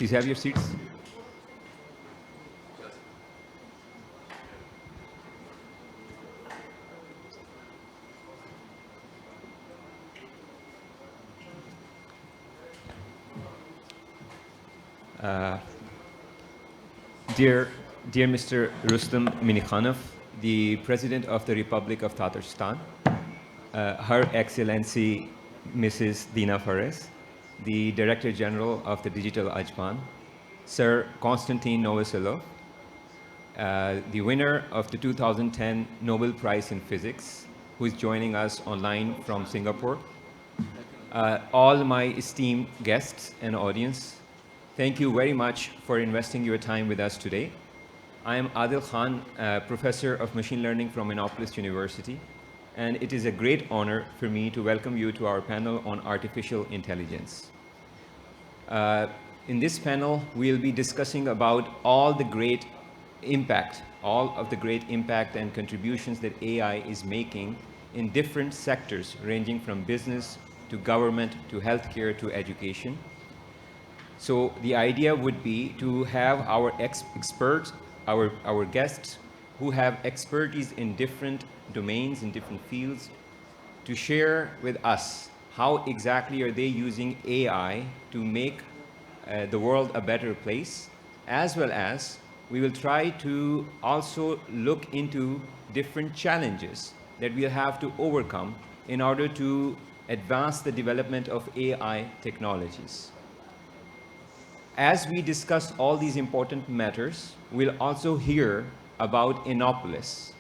Please have your seats. Dear Mr. Rustam Minikhanov, the President of the Republic of Tatarstan, Her Excellency Mrs. Dina Fares, the Director General of the Digital Ajman, Sir Konstantin Novoselov, the winner of the 2010 Nobel Prize in Physics, who is joining us online from Singapore, all my esteemed guests and audience, thank you very much for investing your time with us today. I am Adil Khan, Professor of Machine Learning from Innopolis University, and it is a great honor for me to welcome you to our panel on artificial intelligence. In this panel, we'll be discussing about all of the great impact and contributions that AI is making in different sectors, ranging from business to government to healthcare to education. So the idea would be to have our experts, our guests who have expertise in different domains, in different fields, to share with us how exactly are they using AI to make the world a better place, as well as we will try to also look into different challenges that we'll have to overcome in order to advance the development of AI technologies. As we discuss all these important matters, we'll also hear about Innopolis,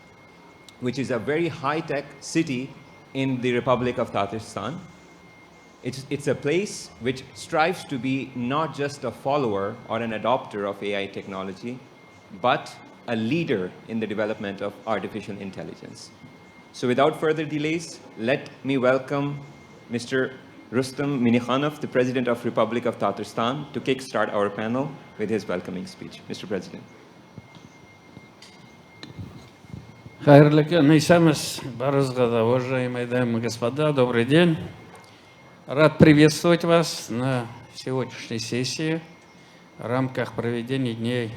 which is a very high-tech city in the Republic of Tatarstan. It's a place which strives to be not just a follower or an adopter of AI technology, but a leader in the development of artificial intelligence. So without further delays, let me welcome Mr. Rustam Minikhanov, the President of Republic of Tatarstan, to kickstart our panel with his welcoming speech. Mr. President. Уважаемые дамы и господа, добрый день. Рад приветствовать вас на сегодняшней сессии в рамках проведения Дней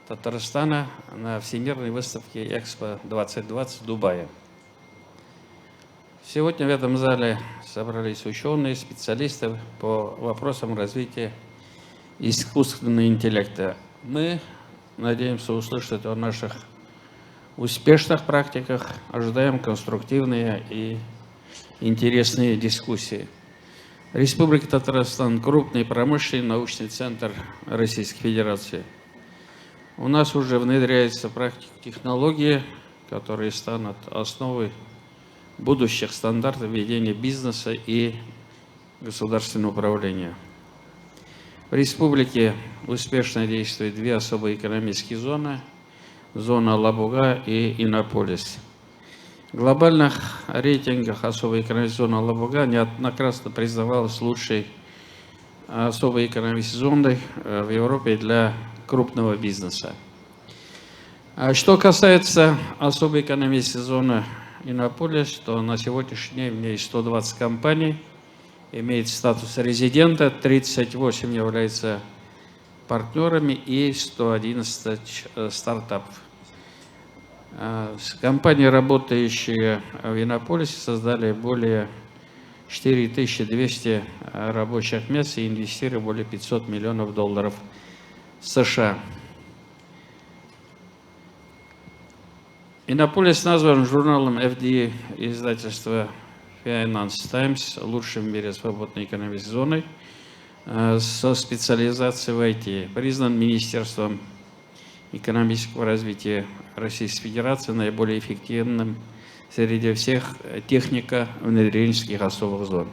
Татарстана на Всемирной выставке Экспо 2020 в Дубае. Сегодня в этом зале собрались ученые, специалисты по вопросам развития искусственного интеллекта. Мы надеемся услышать о наших успешных практиках, ожидаем конструктивные и интересные дискуссии. Республика Татарстан – крупный промышленный научный центр Российской Федерации. У нас уже внедряются практики технологии, которые станут основой будущих стандартов ведения бизнеса и государственного управления. В республике успешно действуют две особые экономические зоны – зона Лабуга и Иннополис. В глобальных рейтингах особая экономическая зона Лабуга неоднократно признавалась лучшей особой экономической зоной в Европе для крупного бизнеса. Что касается особой экономической зоны Иннополис, то на сегодняшний день в ней 120 компаний имеет статус резидента, 38 являются партнерами и 111 стартапов. Компании, работающие в Иннополисе, создали более 4200 рабочих мест и инвестировали более $500 миллионов США. Иннополис назван журналом FD издательства Finance Times лучшим в мире свободной экономической зоной со специализацией в IT. Признан Министерством экономического развития Российской Федерации наиболее эффективным среди всех технико-внедренческих особых зон.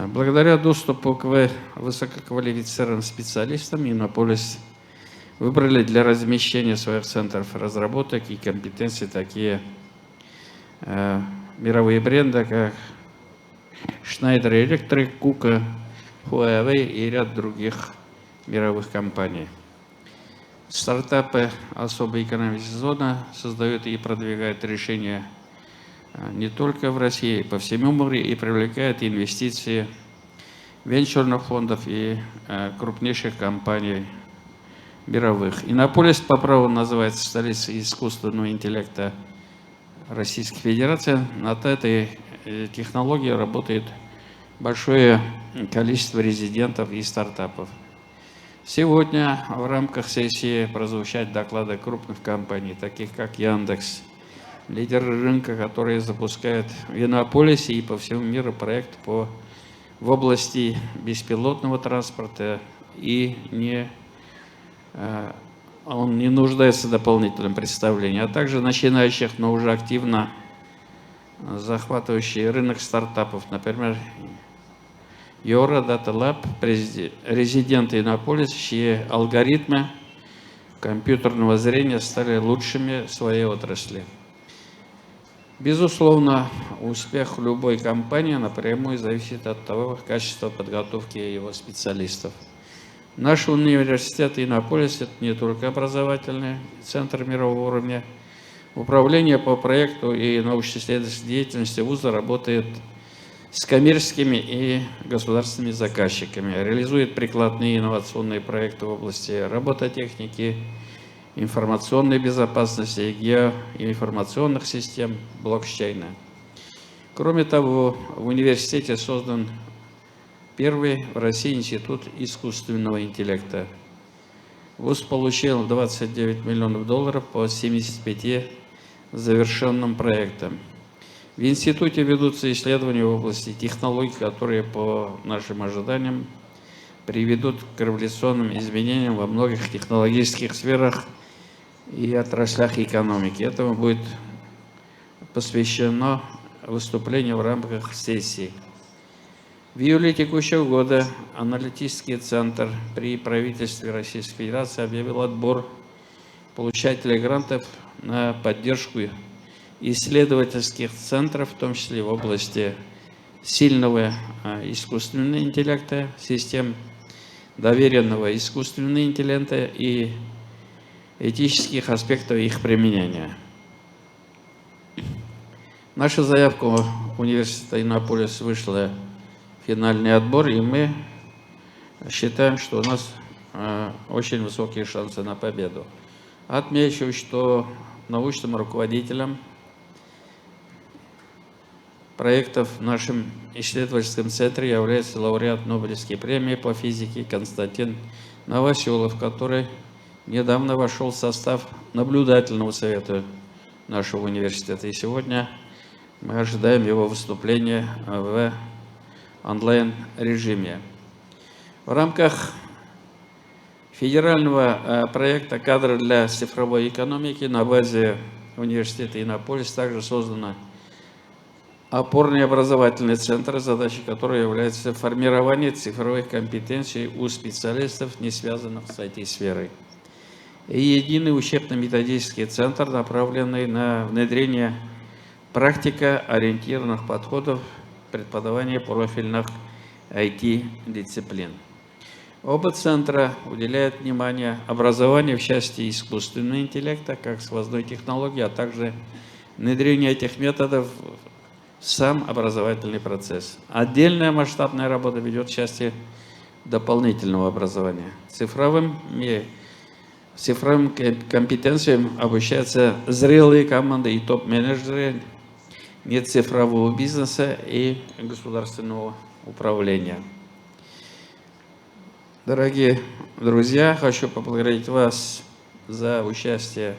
Благодаря доступу к высококвалифицированным специалистам Иннополис выбрали для размещения своих центров разработок и компетенций такие мировые бренды, как Schneider Electric, KUKA, Huawei и ряд других мировых компаний. Стартапы особой экономической зоны создают и продвигают решения не только в России, по всему миру и привлекают инвестиции венчурных фондов и крупнейших компаний мировых. Иннополис по праву называется столицей искусственного интеллекта Российской Федерации. Над этой технологией работает большое количество резидентов и стартапов. Сегодня в рамках сессии прозвучат доклады крупных компаний, таких как Яндекс, лидеры рынка, которые запускают в Иннополисе и по всему миру проект в области беспилотного транспорта, и он не нуждается в дополнительном представлении, а также начинающих, но уже активно захватывающий рынок стартапов, например, Yora Data Lab, резиденты Иннополиса, чьи алгоритмы компьютерного зрения стали лучшими в своей отрасли. Безусловно, успех любой компании напрямую зависит от того качества подготовки его специалистов. Наш университет Иннополис – это не только образовательный центр мирового уровня. Управление по проекту и научно-исследовательской деятельности вуза работает с коммерческими и государственными заказчиками, реализует прикладные инновационные проекты в области робототехники, информационной безопасности, геоинформационных систем, блокчейна. Кроме того, в университете создан первый в России институт искусственного интеллекта. ВУЗ получил $29 миллионов по 75 завершенным проектам. В институте ведутся исследования в области технологий, которые, по нашим ожиданиям, приведут к революционным изменениям во многих технологических сферах и отраслях экономики. Этому будет посвящено выступление в рамках сессии. В июле текущего года аналитический центр при правительстве Российской Федерации объявил отбор получателей грантов на поддержку исследовательских центров, в том числе в области сильного искусственного интеллекта, систем доверенного искусственного интеллекта и этических аспектов их применения. Наша заявка в университета Иннополис вышла в финальный отбор, и мы считаем, что у нас очень высокие шансы на победу. Отмечу, что научным руководителем проектов в нашем исследовательском центре является лауреат Нобелевской премии по физике Константин Новоселов, который недавно вошел в состав наблюдательного совета нашего университета. И сегодня мы ожидаем его выступления в онлайн-режиме. В рамках федерального проекта «Кадры для цифровой экономики» на базе университета Иннополис также создана опорный образовательный центр, задачей которого является формирование цифровых компетенций у специалистов, не связанных с IT-сферой. И единый учебно-методический центр, направленный на внедрение практико-ориентированных подходов преподавания профильных IT-дисциплин. Оба центра уделяют внимание образованию в части искусственного интеллекта, как сквозной технологии, а также внедрение этих методов в сам образовательный процесс. Отдельная масштабная работа ведет в части дополнительного образования. Цифровым компетенциям обучаются зрелые команды и топ-менеджеры нецифрового бизнеса и государственного управления. Дорогие друзья, хочу поблагодарить вас за участие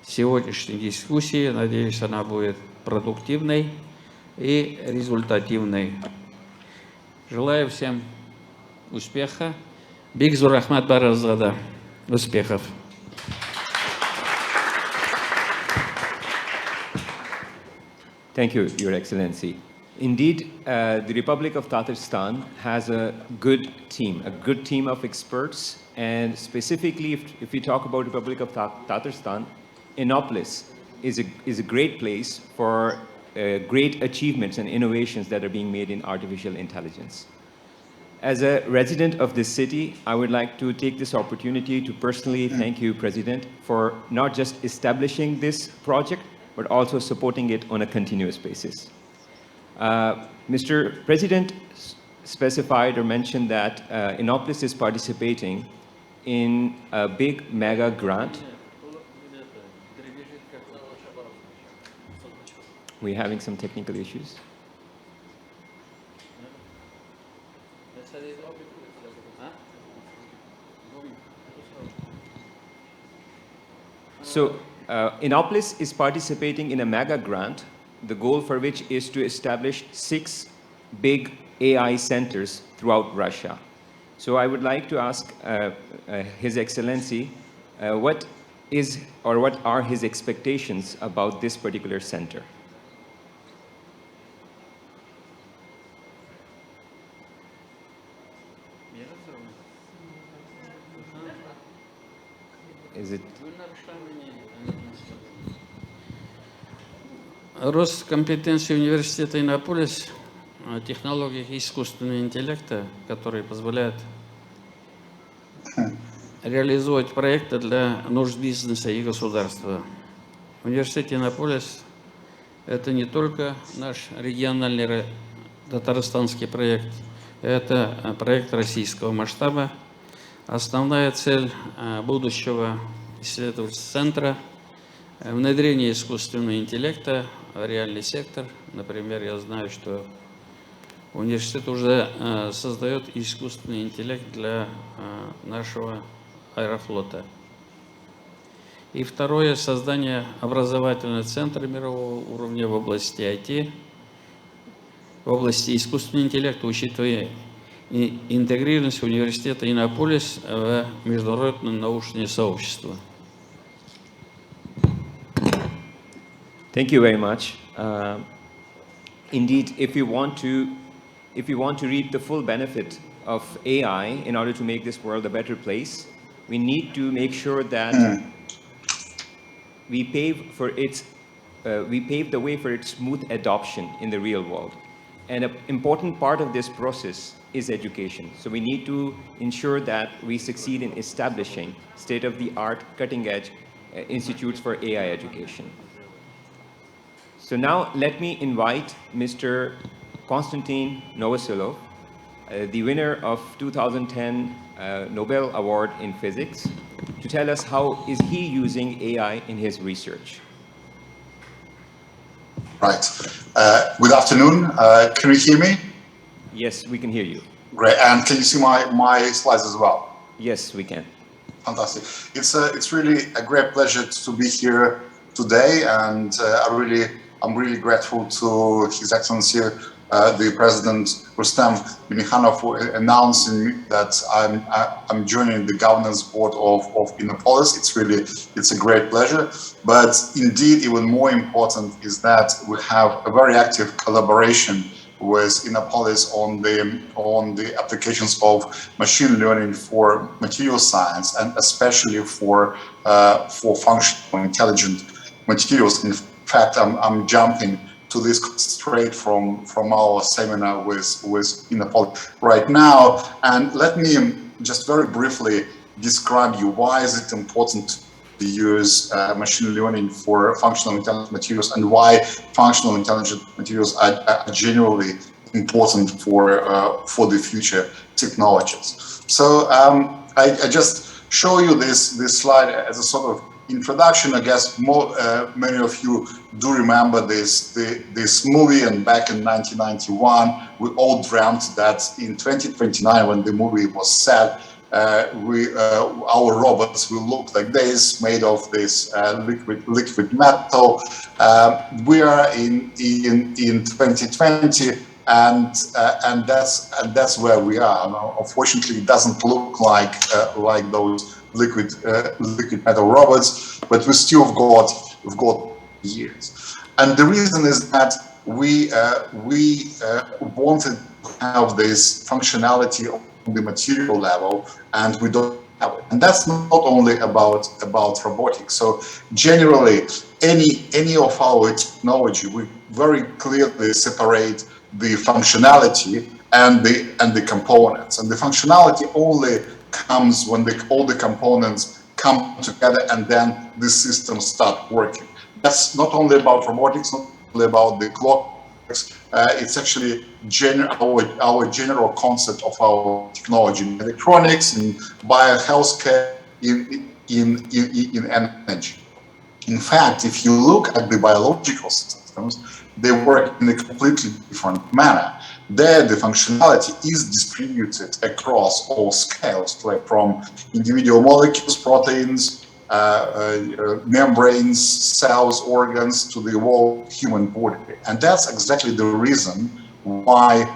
в сегодняшней дискуссии. Надеюсь, она будет продуктивной и результативной. Желаю всем успеха. Бик зор рахмат барыңызға. Успехов. Thank you, Your Excellency. Indeed, the Republic of Tatarstan has a good team of experts, and specifically if we talk about Republic of Tatarstan, Innopolis is a great place for great achievements and innovations that are being made in artificial intelligence. As a resident of this city, I would like to take this opportunity to personally thank you, President, for not just establishing this project, but also supporting it on a continuous basis. Mr. President, specified or mentioned that Innopolis is participating in a big mega grant. We're having some technical issues. So, Innopolis is participating in a mega grant, the goal for which is to establish 6 big AI centers throughout Russia. So I would like to ask His Excellency what are his expectations about this particular center? Is it? Рост компетенций университета Иннополис в технологиях искусственного интеллекта, которые позволяют реализовать проекты для нужд бизнеса и государства. Университет Иннополис – это не только наш региональный татарстанский проект, это проект российского масштаба. Основная цель будущего исследовательского центра – внедрение искусственного интеллекта в реальный сектор. Например, я знаю, что университет уже создает искусственный интеллект для нашего аэрофлота. И второе – создание образовательного центра мирового уровня в области IT, в области искусственного интеллекта, учитывая интегрированность университета Иннополис в международное научное сообщество. Thank you very much. Indeed, if you want to reap the full benefit of AI in order to make this world a better place, we need to make sure that we pave the way for its smooth adoption in the real world. And an important part of this process is education. So we need to ensure that we succeed in establishing state-of-the-art, cutting-edge institutes for AI education. So now let me invite Mr. Konstantin Novoselov, the winner of 2010 Nobel Award in Physics, to tell us how is he using AI in his research. Right. Good afternoon. Can you hear me? Yes, we can hear you. Great. And can you see my slides as well? Yes, we can. Fantastic. It's really a great pleasure to be here today, and I'm really grateful to His Excellency the President Rustam Minnikhanov for announcing that I'm joining the governance board of Innopolis. It's a great pleasure. But indeed, even more important is that we have a very active collaboration with Innopolis on the applications of machine learning for material science, and especially for functional intelligent materials. In fact, I'm jumping to this straight from our seminar with Innopolis right now. And let me just very briefly describe you why is it important to use machine learning for functional intelligent materials, and why functional intelligent materials are generally important for the future technologies. So I just show you this slide as a sort of introduction. I guess many of you do remember this movie, and back in 1991 we all dreamt that in 2029, when the movie was set, our robots will look like this, made of this liquid metal. We are in 2020, and that's where we are. Now, unfortunately, it doesn't look like those liquid metal robots, but we still have got years. And the reason is that we wanted to have this functionality on the material level, and we don't have it. And that's not only about robotics. So generally, any of our technology, we very clearly separate the functionality and the components. And the functionality only comes when all the components come together, and then the systems start working. That's not only about robotics, not only about the clock It's actually our general concept of our technology in electronics, in biohealthcare, in energy. In fact, if you look at the biological systems, they work in a completely different manner. There, the functionality is distributed across all scales, like from individual molecules, proteins, membranes, cells, organs, to the whole human body. And that's exactly the reason why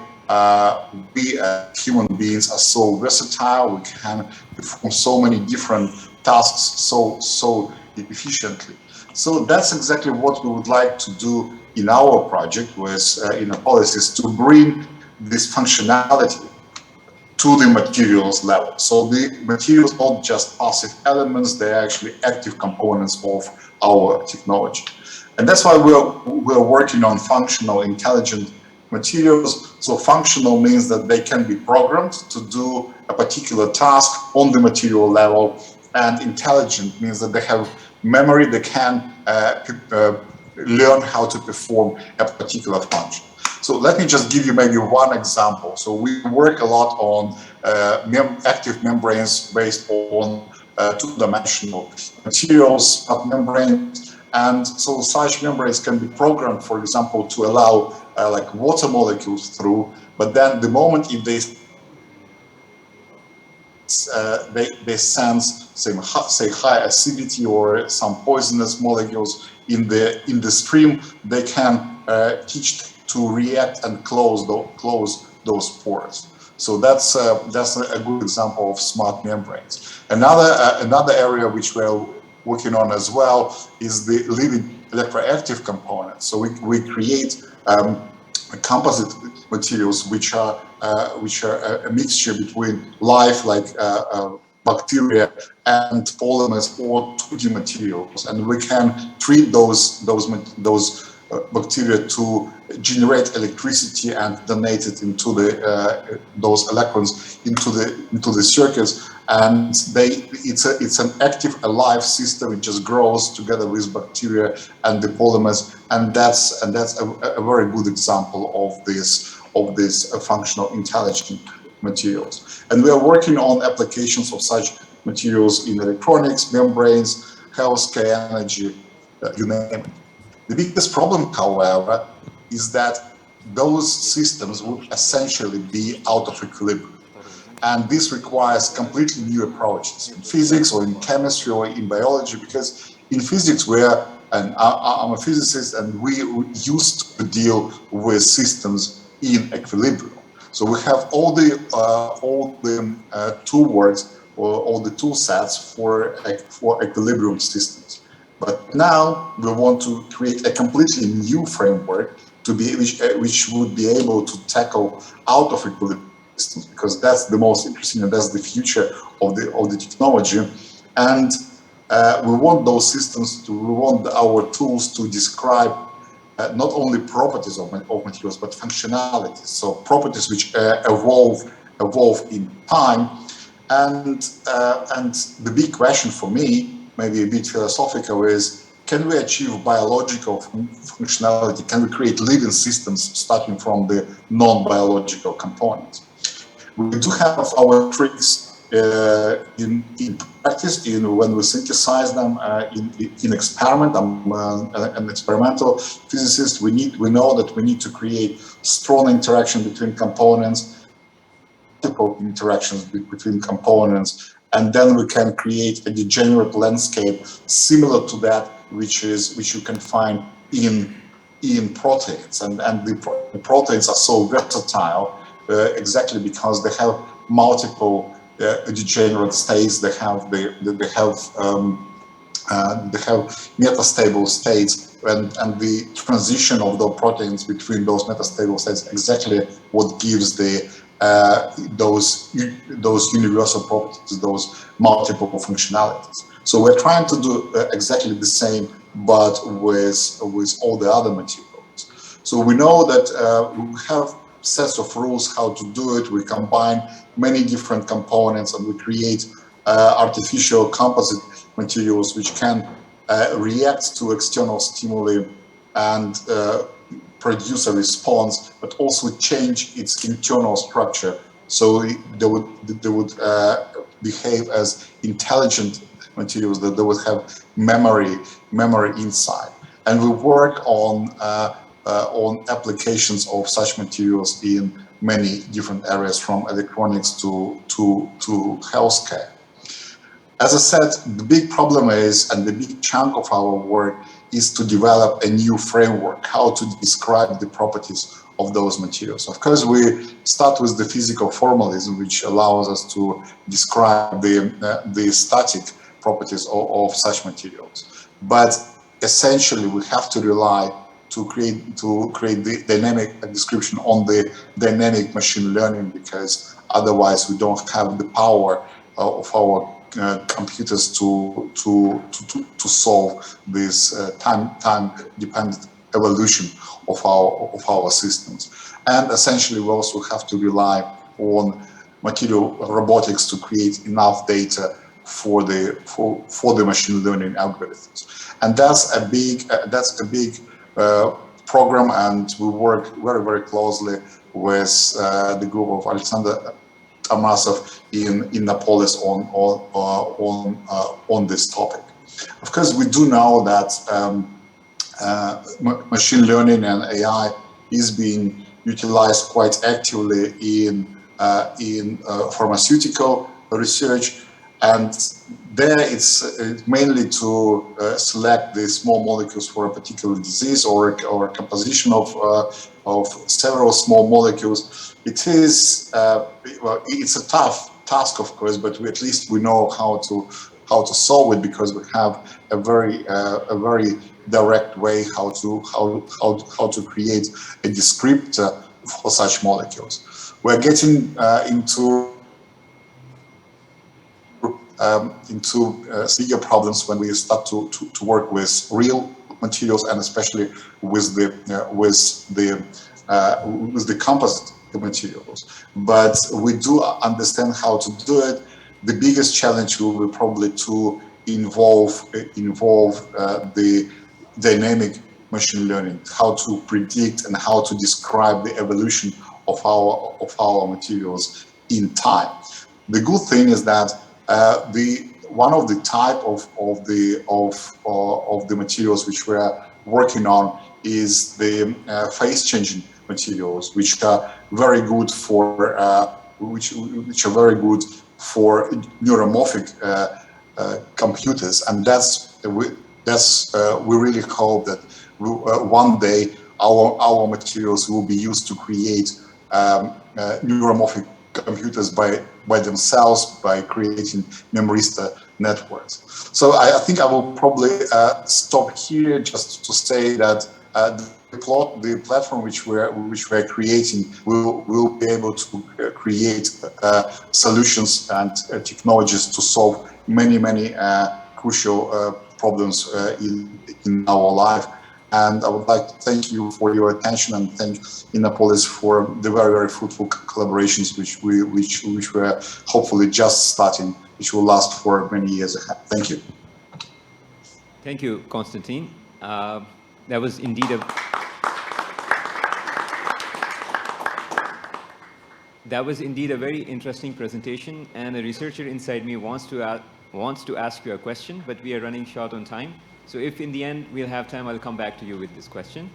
we human beings are so versatile. We can perform so many different tasks so efficiently. So that's exactly what we would like to do in our project with policies, to bring this functionality to the materials level. So the materials are not just passive elements, they're actually active components of our technology. And that's why we're working on functional intelligent materials. So functional means that they can be programmed to do a particular task on the material level, and intelligent means that they have memory, they can learn how to perform a particular function. So let me just give you maybe one example. So we work a lot on active membranes based on two-dimensional materials, smart membranes. And so such membranes can be programmed, for example, to allow like water molecules through, but then the moment if they sense say high acidity or some poisonous molecules in the stream, they can teach to react and close those pores. So that's a good example of smart membranes. Another area which we're working on as well is the living electroactive components. So we create composite materials which are a mixture between life, like bacteria, and polymers or 2D materials, and we can treat those bacteria to generate electricity and donate it into those electrons into the circuits, and it's an active, alive system. It just grows together with bacteria and the polymers, and that's a very good example of this functional intelligent materials. And we are working on applications of such materials in electronics, membranes, healthcare, energy, you name it. The biggest problem, however, is that those systems would essentially be out of equilibrium. And this requires completely new approaches in physics or in chemistry or in biology, because in physics I'm a physicist, and we used to deal with systems in equilibrium. So we have all the toolworks or all the tool sets for equilibrium systems. But now we want to create a completely new framework which would be able to tackle out of equilibrium systems, because that's the most interesting and that's the future of the technology. And we want those systems we want our tools to describe not only properties of materials, but functionalities. So properties which evolve in time. And the big question for me, maybe a bit philosophical, is: can we achieve biological functionality? Can we create living systems starting from the non-biological components? We do have our tricks in practice, when we synthesize them in experiment. I'm an experimental physicist. We know that we need to create strong interaction between components, multiple interactions between components, and then we can create a degenerate landscape similar to that which you can find in proteins. And the proteins are so versatile exactly because they have multiple degenerate states. They have metastable states, and the transition of the proteins between those metastable states exactly what gives those universal properties, those multiple functionalities. So we're trying to do exactly the same, but with all the other materials. So we know that we have sets of rules how to do it. We combine many different components, and we create artificial composite materials which can react to external stimuli and produce a response, but also change its internal structure. So they would behave as intelligent materials, that they would have memory inside. And we work on applications of such materials in many different areas, from electronics to healthcare. As I said, the big problem is, and the big chunk of our work is to develop a new framework, how to describe the properties of those materials. Of course, we start with the physical formalism, which allows us to describe the static properties of such materials. But essentially, we have to rely to create the dynamic description on the dynamic machine learning, because otherwise we don't have the power of our computers to solve this time-dependent evolution of our systems. And essentially, we also have to rely on material robotics to create enough data for the machine learning algorithms. And that's a big program, and we work very closely with the group of Alexander Tarmasov in Napolis on this topic. Of course, we do know that machine learning and AI is being utilized quite actively in pharmaceutical research, and there it's mainly to select the small molecules for a particular disease or a composition of several small molecules. It is well, it's a tough task, of course, but at least we know how to solve it, because we have a very direct way how to create a descriptor for such molecules. We're getting into bigger problems when we start to work with real materials, and especially with the composite materials. But we do understand how to do it. The biggest challenge will be probably to involve the dynamic machine learning, how to predict and how to describe the evolution of our materials in time. The good thing is that one of the type of the materials which we are working on is the phase changing materials, which are very good for neuromorphic computers, and we really hope that one day our materials will be used to create neuromorphic computers by themselves, by creating memristor networks. So I think I will probably stop here, just to say that the platform which we're creating will be able to create solutions and technologies to solve many crucial problems in our life. And I would like to thank you for your attention, and thank Innopolis for the very fruitful collaborations which we're hopefully just starting, which will last for many years ahead. Thank you. Thank you, Konstantin. That was indeed a very interesting presentation, and a researcher inside me wants to ask you a question, but we are running short on time. So if in the end we'll have time, I'll come back to you with this question.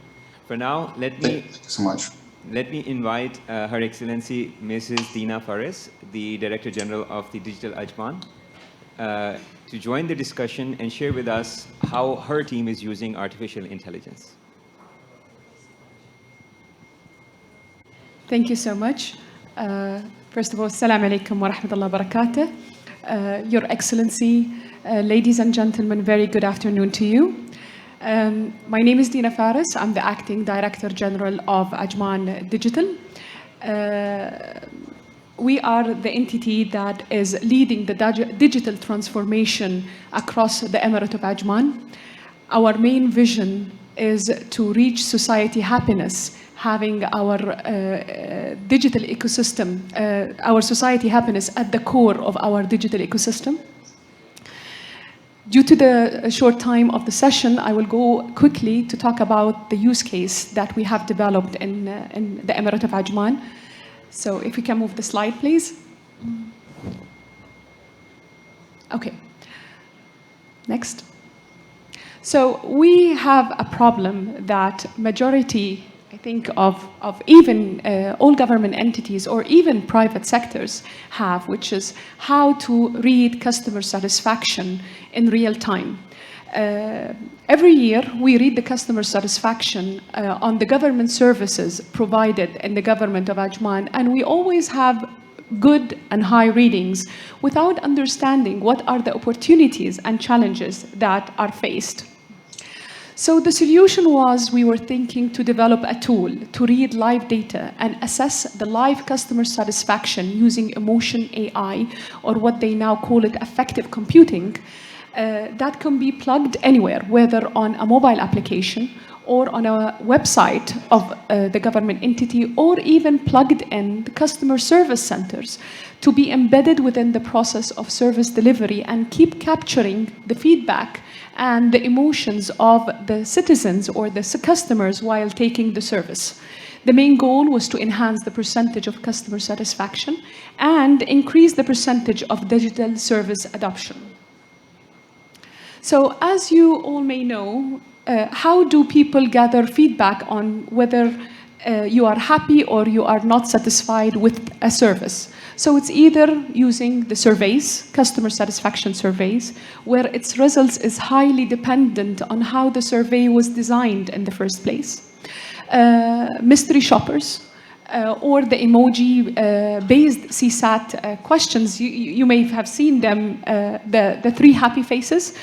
For now, Thank you so much. Let me invite Her Excellency Mrs. Dina Fares, the Director General of the Digital Ajman, to join the discussion and share with us how her team is using artificial intelligence. Thank you so much. First of all, Assalamu alaikum wa rahmatullahi wa barakatuh. Your Excellency, ladies and gentlemen, very good afternoon to you. My name is Dina Fares. I'm the Acting Director General of Ajman Digital. We are the entity that is leading the digital transformation across the Emirate of Ajman. Our main vision is to reach society happiness, having our digital ecosystem, our society happiness at the core of our digital ecosystem. Due to the short time of the session, I will go quickly to talk about the use case that we have developed in the Emirate of Ajman. So if we can move the slide, please. Okay. Next. So we have a problem that majority, I think, of even all government entities or even private sectors have, which is how to read customer satisfaction in real time. Every year, we read the customer satisfaction on the government services provided in the government of Ajman, and we always have good and high readings without understanding what are the opportunities and challenges that are faced. So the solution was we were thinking to develop a tool to read live data and assess the live customer satisfaction using emotion AI, or what they now call it affective computing, that can be plugged anywhere, whether on a mobile application or on a website of the government entity, or even plugged in the customer service centers to be embedded within the process of service delivery and keep capturing the feedback and the emotions of the citizens or the customers while taking the service. The main goal was to enhance the percentage of customer satisfaction and increase the percentage of digital service adoption. So as you all may know, how do people gather feedback on whether you are happy or you are not satisfied with a service? So it's either using the surveys, customer satisfaction surveys, where its results is highly dependent on how the survey was designed in the first place. Mystery shoppers, or the emoji-based CSAT questions. You may have seen them, the 3 happy faces.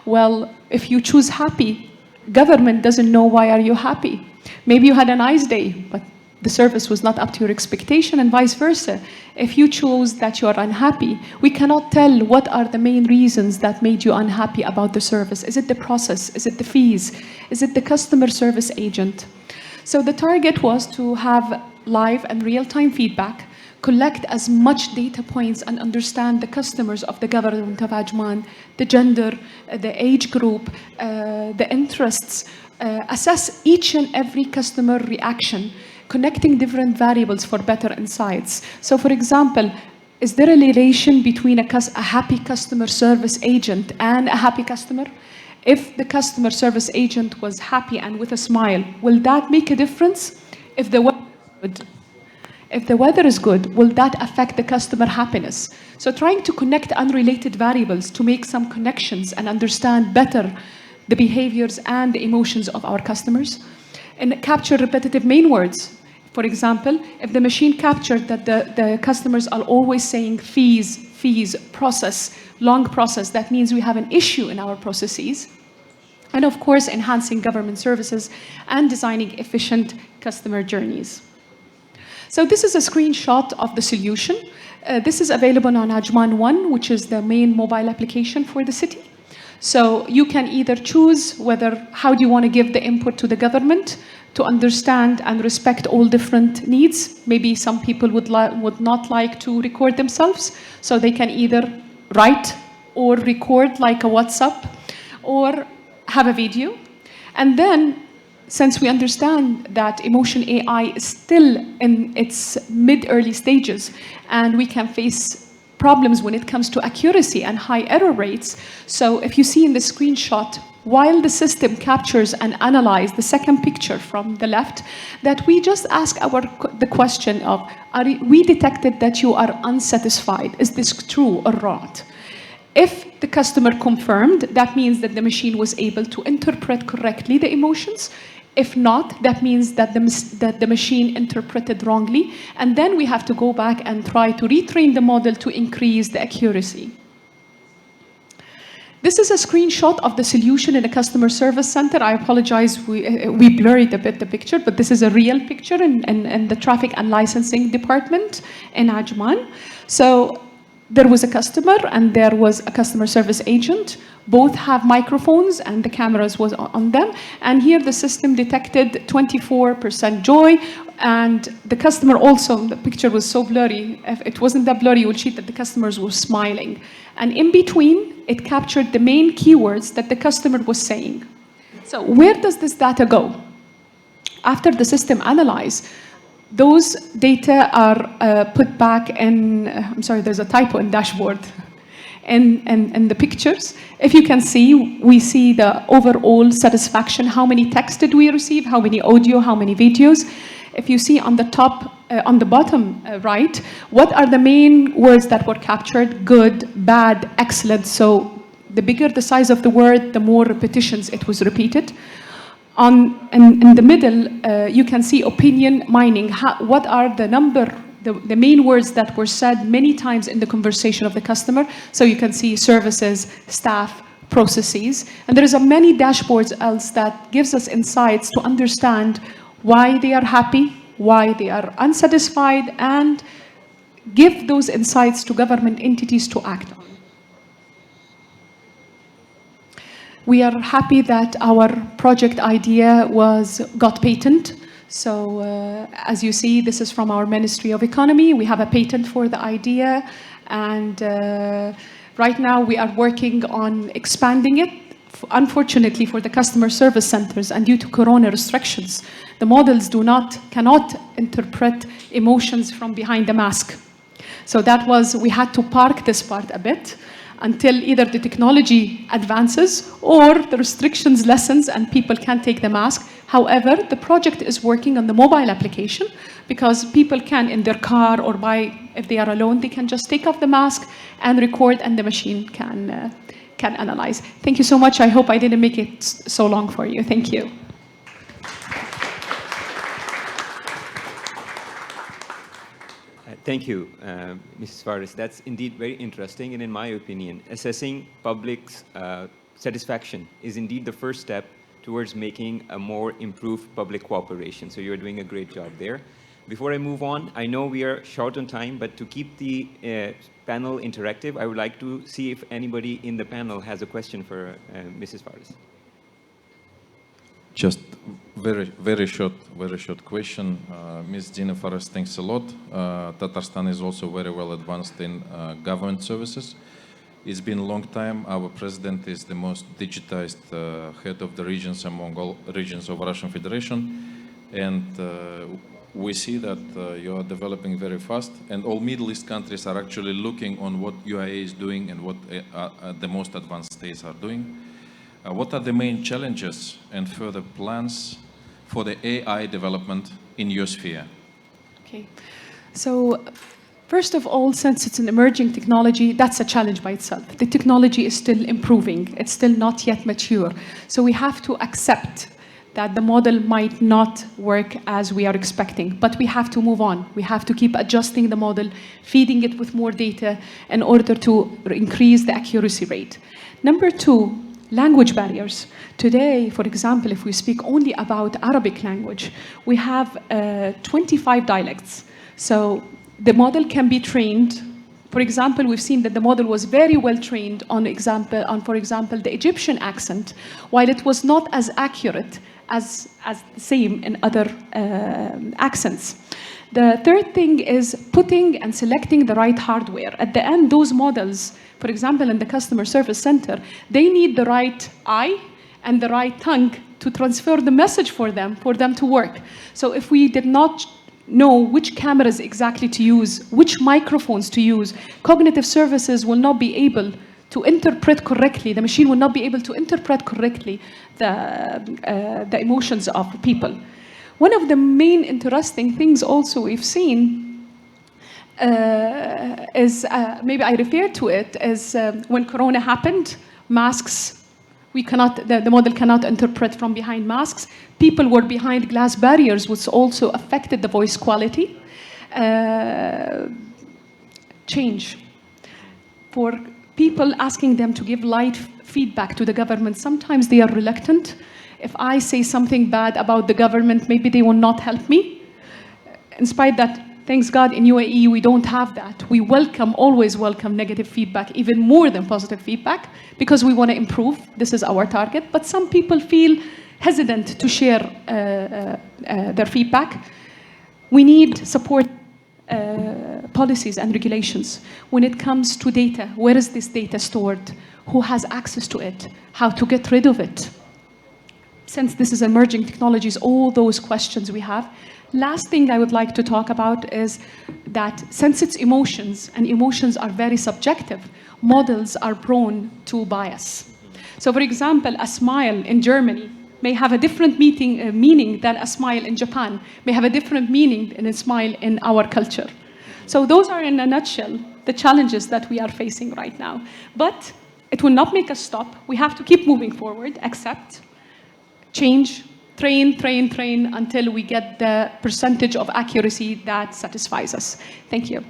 Well, if you choose happy, government doesn't know why are you happy. Maybe you had a nice day, but the service was not up to your expectation, and vice versa. If you chose that you are unhappy, we cannot tell what are the main reasons that made you unhappy about the service. Is it the process? Is it the fees? Is it the customer service agent? So the target was to have live and real-time feedback, collect as much data points and understand the customers of the government of Ajman, the gender, the age group, the interests, assess each and every customer reaction, connecting different variables for better insights. So for example, is there a relation between a happy customer service agent and a happy customer? If the customer service agent was happy and with a smile, will that make a difference? If the weather is good, will that affect the customer happiness? So trying to connect unrelated variables to make some connections and understand better the behaviors and the emotions of our customers. And capture repetitive main words. For example, if the machine captured that the customers are always saying fees, process, long process, that means we have an issue in our processes. And of course, enhancing government services and designing efficient customer journeys. So this is a screenshot of the solution. This is available on Ajman One, which is the main mobile application for the city. So you can either choose how do you want to give the input to the government to understand and respect all different needs. Maybe some people would not like to record themselves, so they can either write or record like a WhatsApp, or have a video. And then, since we understand that emotion AI is still in its mid-early stages, and we can face problems when it comes to accuracy and high error rates. So if you see in the screenshot, while the system captures and analyzes the second picture from the left, that we just ask the question of, we detected that you are unsatisfied. Is this true or not? If the customer confirmed, that means that the machine was able to interpret correctly the emotions. If not, that means that the machine interpreted wrongly, and then we have to go back and try to retrain the model to increase the accuracy. This is a screenshot of the solution in a customer service center. I apologize, we blurred a bit the picture, but this is a real picture in the traffic and licensing department in Ajman. So there was a customer and there was a customer service agent. Both have microphones and the cameras was on them. And here the system detected 24% joy. And the customer also, the picture was so blurry. If it wasn't that blurry, you would see that the customers were smiling. And in between, it captured the main keywords that the customer was saying. So where does this data go? After the system analyze, those data are put back in, I'm sorry, there's a typo in dashboard, and the pictures. If you can see, we see the overall satisfaction, how many texts did we receive, how many audio, how many videos. If you see on the top, on the bottom right, what are the main words that were captured? Good, bad, excellent. So the bigger the size of the word, the more repetitions it was repeated. In the middle, you can see opinion mining. What are the main words that were said many times in the conversation of the customer? So you can see services, staff, processes. And there is many dashboards else that gives us insights to understand why they are happy, why they are unsatisfied, and give those insights to government entities to act on. We are happy that our project idea got patent. So as you see, this is from our Ministry of Economy. We have a patent for the idea, and right now we are working on expanding it. Unfortunately for the customer service centers and due to corona restrictions, the models cannot interpret emotions from behind the mask. So we had to park this part a bit until either the technology advances or the restrictions lessens and people can take the mask. However, the project is working on the mobile application because people can, in their car or if they are alone, they can just take off the mask and record, and the machine can analyze. Thank you so much. I hope I didn't make it so long for you. Thank you. Thank you, Mrs. Faris. That's indeed very interesting, and in my opinion, assessing public's satisfaction is indeed the first step towards making a more improved public cooperation. So you're doing a great job there. Before I move on, I know we are short on time, but to keep the panel interactive, I would like to see if anybody in the panel has a question for Mrs. Faris. Just very short question. Ms. Dina Faris, thanks a lot. Tatarstan is also very well advanced in government services. It's been a long time. Our president is the most digitized head of the regions among all regions of Russian Federation. And we see that you are developing very fast, and all Middle East countries are actually looking on what UAE is doing and what the most advanced states are doing. What are the main challenges and further plans for the AI development in your sphere? Okay, so first of all, since it's an emerging technology, that's a challenge by itself. The technology is still improving. It's still not yet mature. So we have to accept that the model might not work as we are expecting, but we have to move on. We have to keep adjusting the model, feeding it with more data in order to increase the accuracy rate. Number two, language barriers. Today, for example, if we speak only about Arabic language, we have 25 dialects. So the model can be trained. For example, we've seen that the model was very well trained on, for example, the Egyptian accent, while it was not as accurate as the same in other accents. The third thing is putting and selecting the right hardware. At the end, those models, for example, in the customer service center, they need the right eye and the right tongue to transfer the message for them to work. So if we did not know which cameras exactly to use, which microphones to use, cognitive services will not be able to interpret correctly. The machine will not be able to interpret correctly the emotions of people. One of the main interesting things also we've seen is, maybe I referred to it, is when Corona happened, masks, the model cannot interpret from behind masks. People were behind glass barriers, which also affected the voice quality. Change. For people asking them to give light feedback to the government, sometimes they are reluctant. If I say something bad about the government, maybe they will not help me. In spite that, thanks God, in UAE, we don't have that. We always welcome negative feedback, even more than positive feedback, because we want to improve. This is our target. But some people feel hesitant to share their feedback. We need support policies and regulations. When it comes to data, where is this data stored? Who has access to it? How to get rid of it? Since this is emerging technologies, all those questions we have. Last thing I would like to talk about is that since it's emotions, and emotions are very subjective, models are prone to bias. So for example, a smile in Germany may have a different meaning than a smile in Japan, may have a different meaning than a smile in our culture. So those are, in a nutshell, the challenges that we are facing right now. But it will not make us stop. We have to keep moving forward, accept, change, train until we get the percentage of accuracy that satisfies us. Thank you.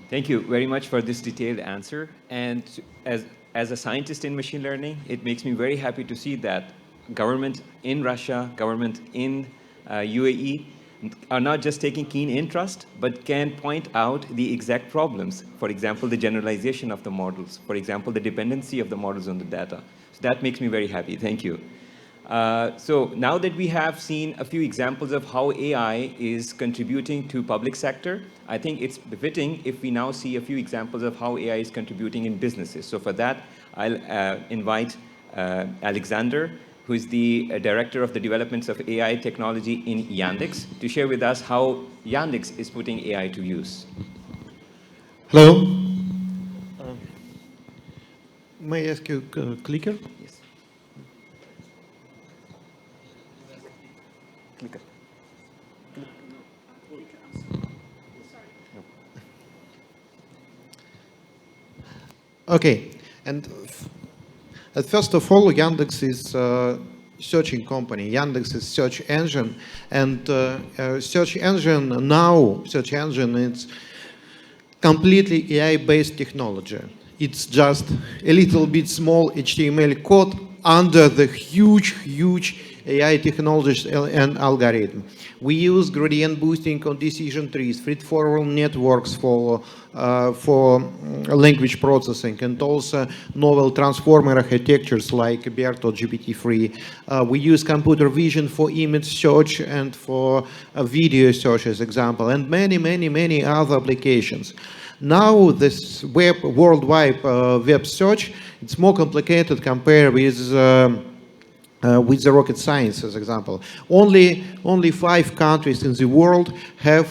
Thank you very much for this detailed answer. And as a scientist in machine learning, it makes me very happy to see that government in Russia, government in UAE are not just taking keen interest, but can point out the exact problems. For example, the generalization of the models. For example, the dependency of the models on the data. So that makes me very happy. Thank you. So now that we have seen a few examples of how AI is contributing to public sector, I think it's befitting if we now see a few examples of how AI is contributing in businesses. So for that, I'll invite Alexander, who is the director of the developments of AI technology in Yandex, to share with us how Yandex is putting AI to use. Hello. May I ask you a clicker? Yes. Clicker. Okay. And first of all, Yandex is a searching company. Yandex is search engine, and search engine is completely AI-based technology. It's just a little bit small HTML code under the huge AI technologies and algorithm. We use gradient boosting on decision trees, feed-forward networks for language processing, and also novel transformer architectures like BERT or GPT-3. We use computer vision for image search and for video search, as example, and many other applications. Now this worldwide web search, it's more complicated compared with the rocket science, as example. Only 5 countries in the world have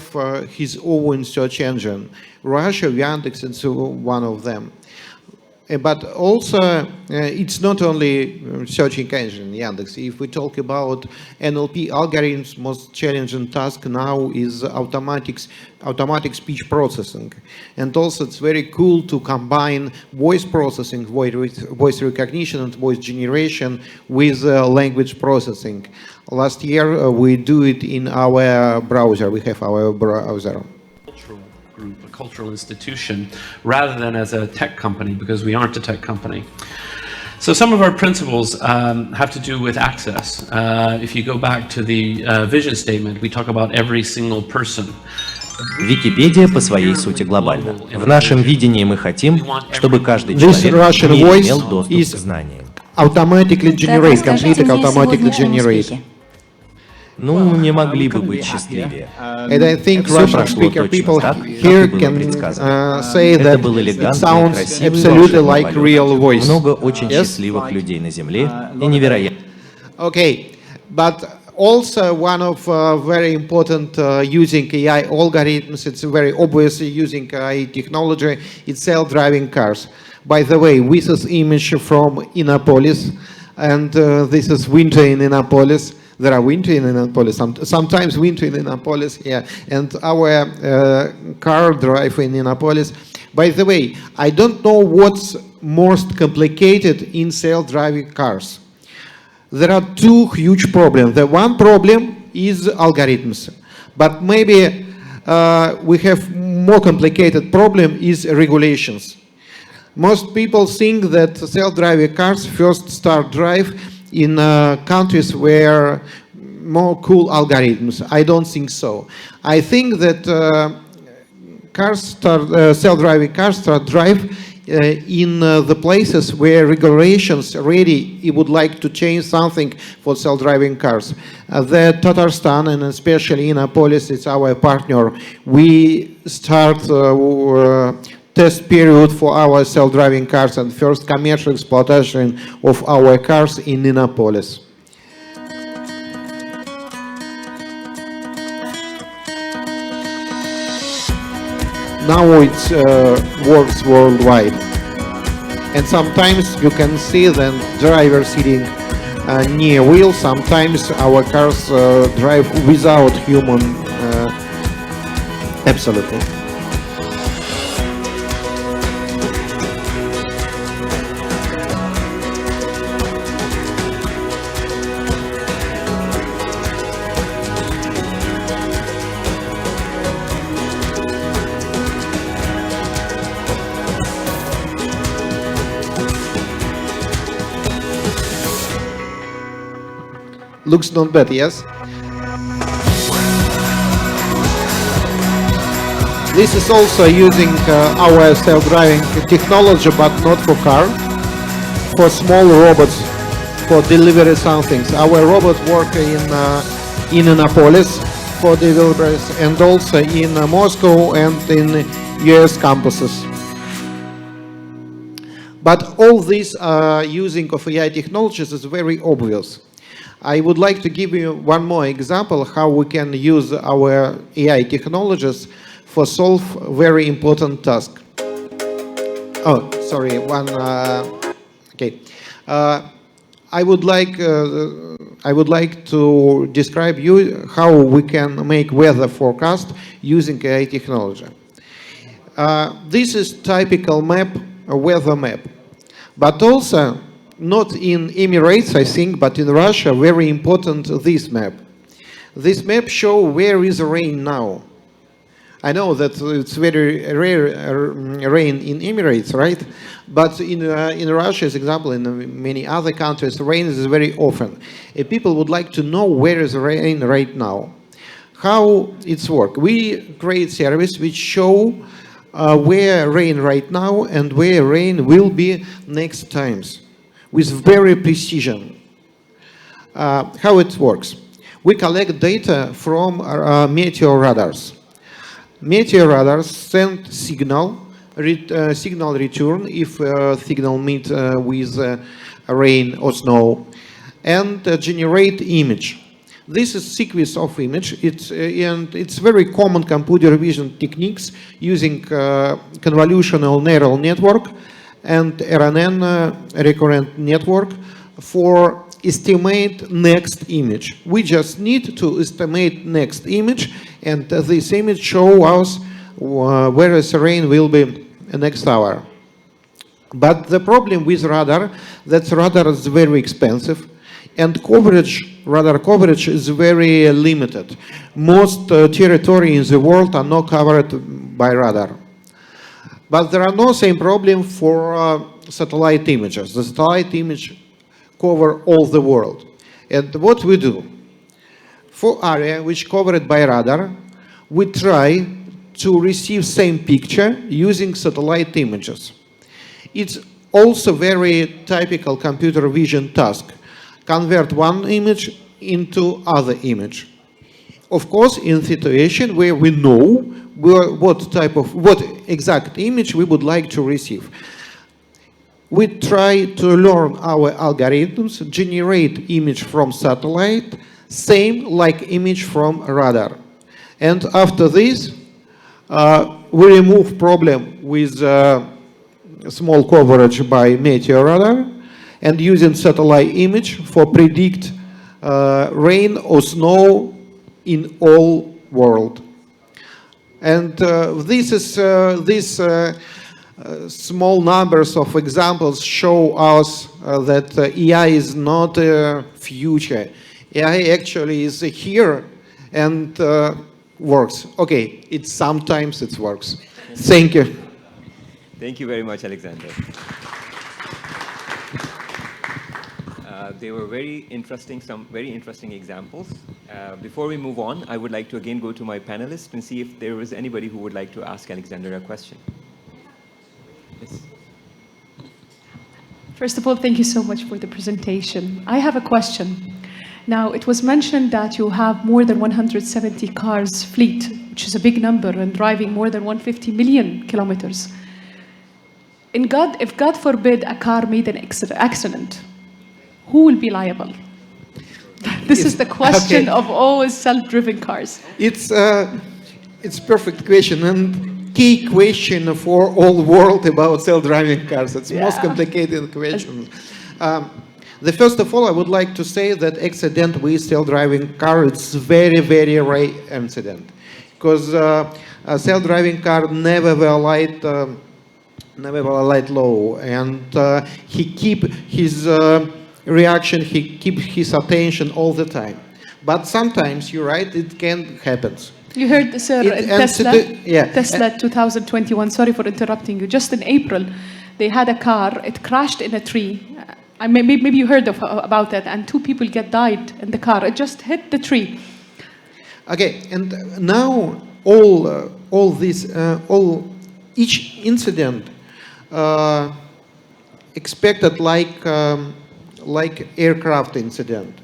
his own search engine. Russia, Yandex, is one of them. But also, it's not only searching engine, Yandex. If we talk about NLP algorithms, most challenging task now is automatic speech processing. And also, it's very cool to combine voice processing, voice recognition and voice generation with language processing. Last year, we do it in our browser. We have our browser. Group, a cultural institution, rather than as a tech company, because we aren't a tech company. So some of our principles have to do with access. If you go back to the vision statement, we talk about every single person. Википедия по своей сути глобальна. В нашем видении мы хотим, чтобы каждый человек имел доступ к знаниям. Automatically generate. Ну, не могли бы быть счастливее. And I think Все Russian прошло speaker точно people так, here как и было can предсказано. say Это that был it элегантный, sounds красивый, absolutely волшебный like real полет. voice. Много очень Yes? счастливых людей на Земле и невероятно. Okay, but also one of very important using AI algorithms, it's very obviously using AI technology, it's self-driving cars. By the way, this is image from Innopolis, and this is winter in Innopolis. There are winter in Innopolis, sometimes winter in Innopolis, yeah, and our car drive in Innopolis. By the way, I don't know what's most complicated in self-driving cars. There are 2 huge problems. The one problem is algorithms, but maybe we have more complicated problem is regulations. Most people think that self-driving cars first start drive in countries where more cool algorithms. I don't think so. I think that self-driving cars start drive in the places where regulations already would like to change something for self-driving cars. The Tatarstan, and especially Innopolis, it's our partner. We start test period for our self-driving cars and first commercial exploitation of our cars in Innopolis. Now it works worldwide. And sometimes you can see the driver sitting near wheel. Sometimes our cars drive without human. Absolutely. Looks not bad, yes? This is also using our self-driving technology, but not for car, for small robots, for delivery something. Our robots work in Innopolis for developers and also in Moscow and in US campuses. But all this using of AI technologies is very obvious. I would like to give you one more example how we can use our AI technologies for solve very important task. Oh, sorry, okay. I would like to describe you how we can make weather forecast using AI technology. This is typical map, a weather map, but also not in Emirates, I think, but in Russia, very important this map. This map shows where is rain now. I know that it's very rare rain in Emirates, right? But in Russia, as example, in many other countries, rain is very often. People would like to know where is rain right now. How it's work? We create service which show where rain right now and where rain will be next times, with very precision. How it works? We collect data from meteor radars. Meteor radars send signal return if signal meet with rain or snow, and generate image. This is sequence of image. It's very common computer vision techniques using convolutional neural network and RNN recurrent network for estimate next image. We just need to estimate next image, and this image show us where the rain will be next hour. But the problem with radar, that radar is very expensive, and radar coverage is very limited. Most territory in the world are not covered by radar. But there are no same problem for satellite images. The satellite image cover all the world. And what we do, for area which covered by radar, we try to receive same picture using satellite images. It's also very typical computer vision task. Convert one image into other image. Of course, in situation where we know what exact image we would like to receive. We try to learn our algorithms, generate image from satellite, same like image from radar. And after this, we remove problem with small coverage by meteor radar, and using satellite image for predict rain or snow in all world. And these small numbers of examples show us that AI is not a future. AI actually is here and works. Okay, sometimes it works. Thank you. Thank you very much, Alexander. They were some very interesting examples. Before we move on, I would like to again go to my panelists and see if there was anybody who would like to ask Alexander a question. Yes. First of all, thank you so much for the presentation. I have a question. Now, it was mentioned that you have more than 170 cars fleet, which is a big number, and driving more than 150 million kilometers. If God forbid a car made an accident, who will be liable? This is the question of all self-driven cars. It's perfect question and key question for all world about self-driving cars. It's most complicated question. The first of all, I would like to say that accident with self-driving car, it's very, very rare incident, because a self-driving car never violate law, and he keep his reaction, he keep his attention all the time. But sometimes, you're right, it can happen. You heard, sir, Tesla 2021, sorry for interrupting you, just in April, they had a car, it crashed in a tree. Maybe you heard about that, and 2 people died in the car. It just hit the tree. Okay, and now each incident expected like aircraft incident.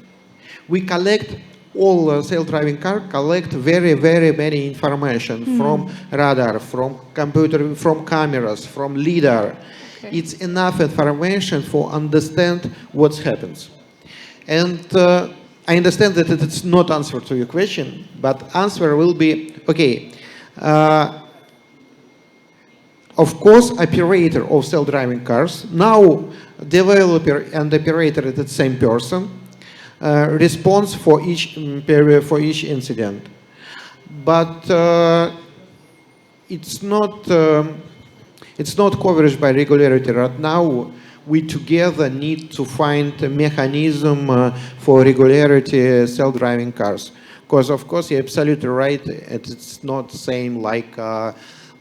We collect all self-driving car collect very, very many information from radar, from computer, from cameras, from lidar. Okay. It's enough information for understand what happens. And I understand that it's not answer to your question, but answer will be, okay, of course, operator of self-driving cars, now developer and operator is the same person, response for each incident. But it's not covered by regularity right now. We together need to find a mechanism for regularity self-driving cars. Because of course you're absolutely right, it's not the same like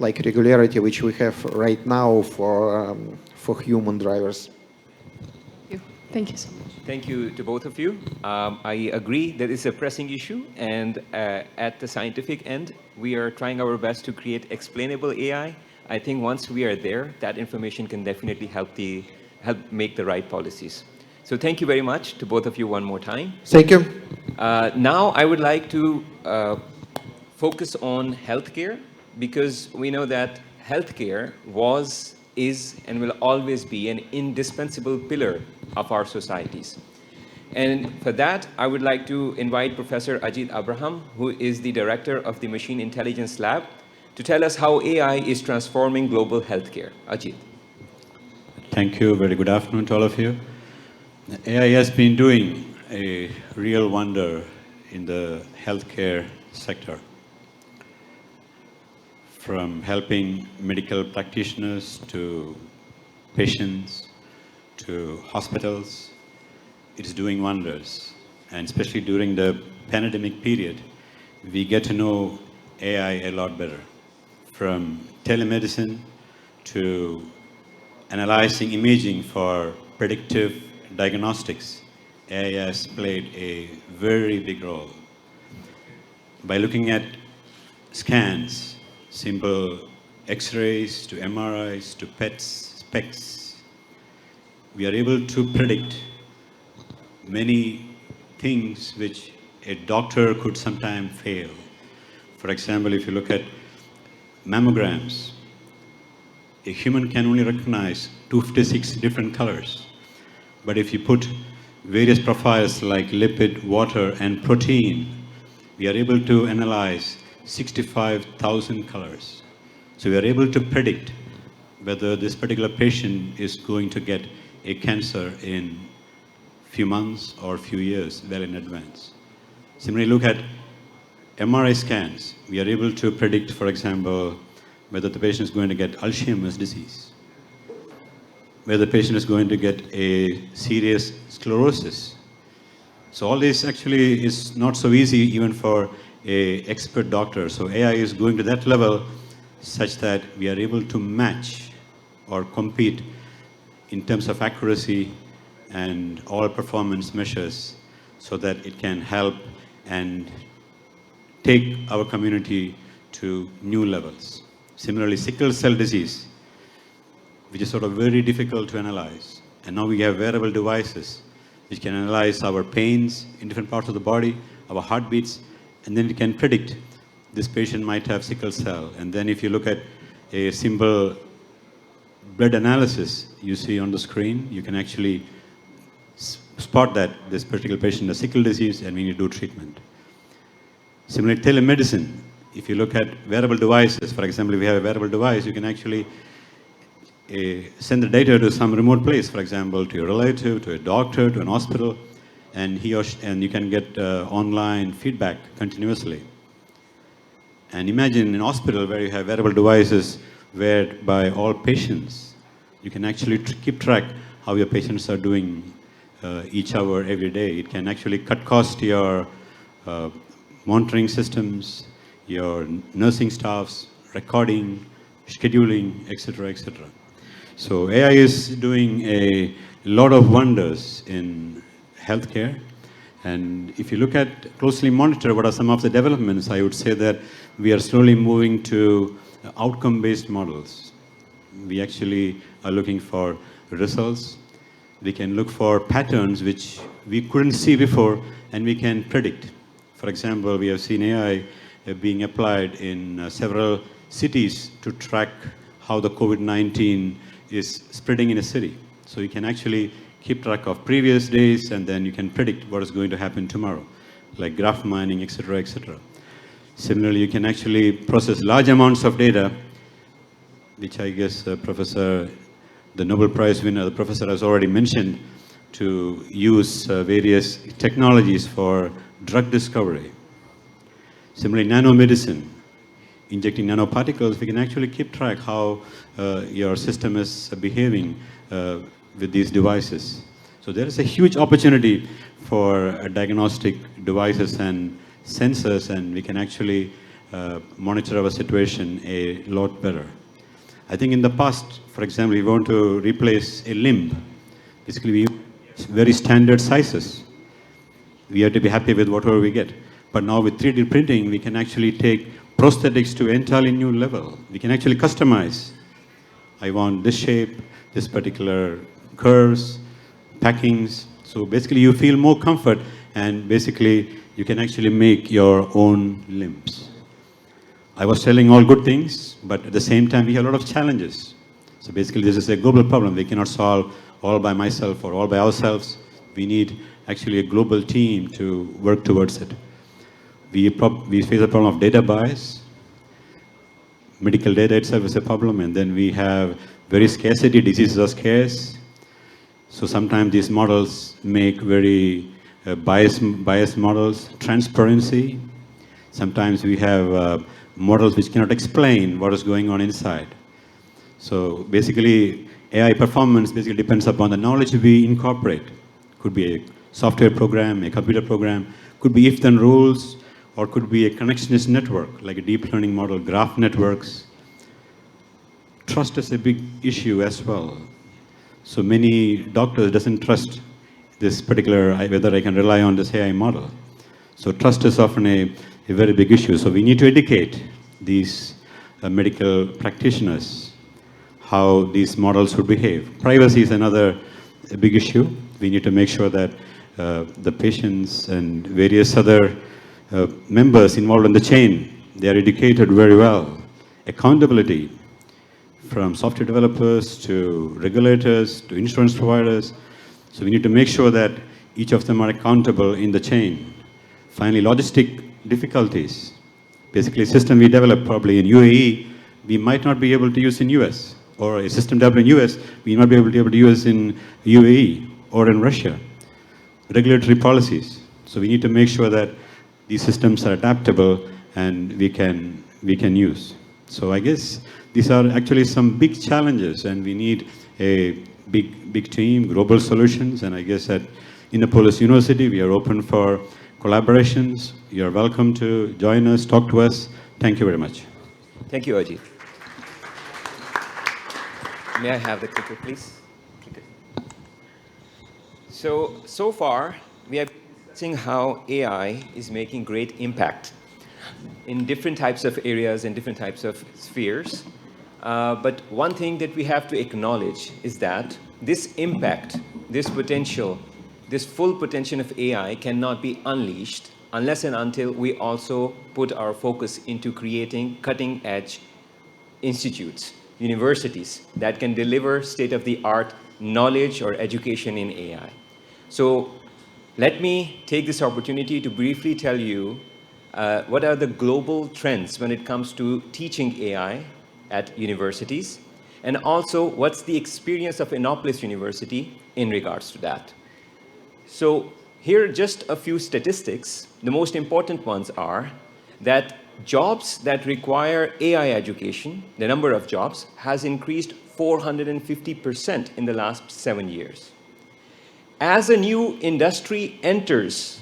regularity which we have right now for human drivers. Thank you so much. Thank you to both of you. I agree that it's a pressing issue, and at the scientific end, we are trying our best to create explainable AI. I think once we are there, that information can definitely help make the right policies. So thank you very much to both of you one more time. Thank you. Now I would like to focus on healthcare, because we know that healthcare was, is, and will always be an indispensable pillar of our societies. And for that, I would like to invite Professor Ajit Abraham, who is the director of the Machine Intelligence Lab, to tell us how AI is transforming global healthcare. Ajit. Thank you. Very good afternoon to all of you. AI has been doing a real wonder in the healthcare sector. From helping medical practitioners to patients to hospitals, it is doing wonders. And especially during the pandemic period, we get to know AI a lot better. From telemedicine to analyzing imaging for predictive diagnostics, AI has played a very big role. By looking at scans, simple X-rays to MRIs to PETs, specs, we are able to predict many things which a doctor could sometimes fail. For example, if you look at mammograms, a human can only recognize 256 different colors. But if you put various profiles like lipid, water, and protein, we are able to analyze 65,000 colors. So we are able to predict whether this particular patient is going to get a cancer in few months or few years, well in advance. Similarly, look at MRI scans. We are able to predict, for example, whether the patient is going to get Alzheimer's disease, whether the patient is going to get a serious sclerosis. So all this actually is not so easy even for an expert doctor. So AI is going to that level such that we are able to match or compete in terms of accuracy and all performance measures so that it can help and take our community to new levels. Similarly, sickle cell disease, which is sort of very difficult to analyze. And now we have wearable devices which can analyze our pains in different parts of the body, our heartbeats, and then it can predict this patient might have sickle cell. And then if you look at a simple blood analysis you see on the screen, you can actually spot that this particular patient has sickle disease and we need to do treatment. Similarly, telemedicine. If you look at wearable devices, for example, if you have a wearable device, you can actually send the data to some remote place, for example, to your relative, to a doctor, to an hospital, and and you can get online feedback continuously. And imagine in a hospital where you have wearable devices whereby all patients, you can actually keep track how your patients are doing each hour, every day. It can actually cut cost to your monitoring systems, your nursing staffs, recording, scheduling, etc., etc. So AI is doing a lot of wonders in healthcare. And if you look at, closely monitor what are some of the developments, I would say that we are slowly moving to outcome-based models. We actually are looking for results. We can look for patterns which we couldn't see before, and we can predict. For example, we have seen AI being applied in several cities to track how the COVID-19 is spreading in a city. So you can actually keep track of previous days, and then you can predict what is going to happen tomorrow, like graph mining, etc., etc. Similarly, you can actually process large amounts of data, which I guess the Nobel Prize winner, the professor has already mentioned, to use various technologies for drug discovery. Similarly, nanomedicine, injecting nanoparticles, we can actually keep track how your system is behaving with these devices. So there is a huge opportunity for diagnostic devices and sensors, and we can actually monitor our situation a lot better. I think in the past, for example, we want to replace a limb. Basically, we use very standard sizes. We have to be happy with whatever we get. But now with 3D printing, we can actually take prosthetics to an entirely new level. We can actually customize. I want this shape, this particular curves, packings. So basically you feel more comfort, and basically you can actually make your own limbs. I was telling all good things, but at the same time we have a lot of challenges. So basically this is a global problem. We cannot solve all by myself or all by ourselves. We need actually a global team to work towards it. We face a problem of data bias. Medical data itself is a problem, and then we have very scarcity, diseases are scarce. So sometimes these models make very biased models. Transparency. Sometimes we have models which cannot explain what is going on inside. So basically, AI performance basically depends upon the knowledge we incorporate. Could be a software program, a computer program, could be if-then rules, or could be a connectionist network, like a deep learning model, graph networks. Trust is a big issue as well. So many doctors doesn't trust this particular, whether I can rely on this AI model. So trust is often a very big issue. So we need to educate these medical practitioners how these models would behave. Privacy is another big issue. We need to make sure that the patients and various other members involved in the chain, they are educated very well. Accountability, from software developers to regulators to insurance providers. So we need to make sure that each of them are accountable in the chain. Finally, logistic difficulties. Basically, a system we develop probably in UAE, we might not be able to use in US. Or a system developed in US, we might be able to use in UAE or in Russia. Regulatory policies. So we need to make sure that these systems are adaptable and we can use. So I guess these are actually some big challenges, and we need a big team, global solutions. And I guess at Innopolis University, we are open for collaborations. You're welcome to join us, talk to us. Thank you very much. Thank you, Ajit. May I have the clicker, please? Clicker. So far, we have seen how AI is making great impact in different types of areas and different types of spheres. But one thing that we have to acknowledge is that this impact, this potential, this full potential of AI cannot be unleashed unless and until we also put our focus into creating cutting-edge institutes, universities that can deliver state-of-the-art knowledge or education in AI. So let me take this opportunity to briefly tell you what are the global trends when it comes to teaching AI at universities, and also what's the experience of Innopolis University in regards to that. So here are just a few statistics. The most important ones are that jobs that require AI education, the number of jobs, has increased 450% in the last 7 years. As a new industry enters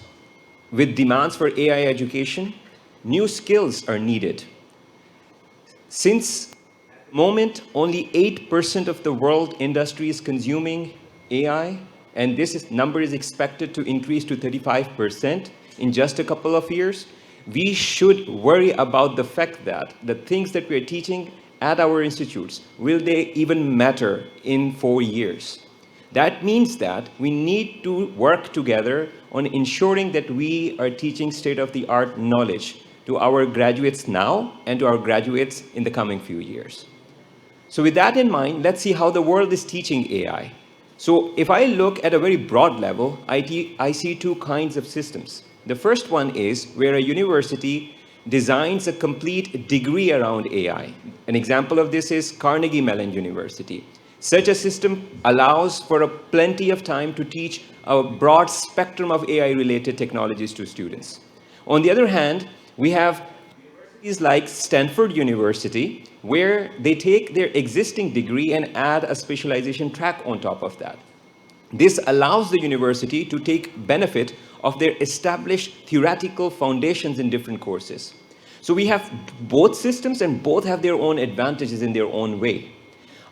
with demands for AI education, new skills are needed. Since the moment only 8% of the world industry is consuming AI, and this number is expected to increase to 35% in just a couple of years, we should worry about the fact that the things that we're teaching at our institutes, will they even matter in 4 years? That means that we need to work together on ensuring that we are teaching state-of-the-art knowledge to our graduates now and to our graduates in the coming few years. So with that in mind, let's see how the world is teaching AI. So if I look at a very broad level, I see two kinds of systems. The first one is where a university designs a complete degree around AI. An example of this is Carnegie Mellon University. Such a system allows for plenty of time to teach a broad spectrum of AI-related technologies to students. On the other hand, we have universities like Stanford University, where they take their existing degree and add a specialization track on top of that. This allows the university to take benefit of their established theoretical foundations in different courses. So we have both systems, and both have their own advantages in their own way.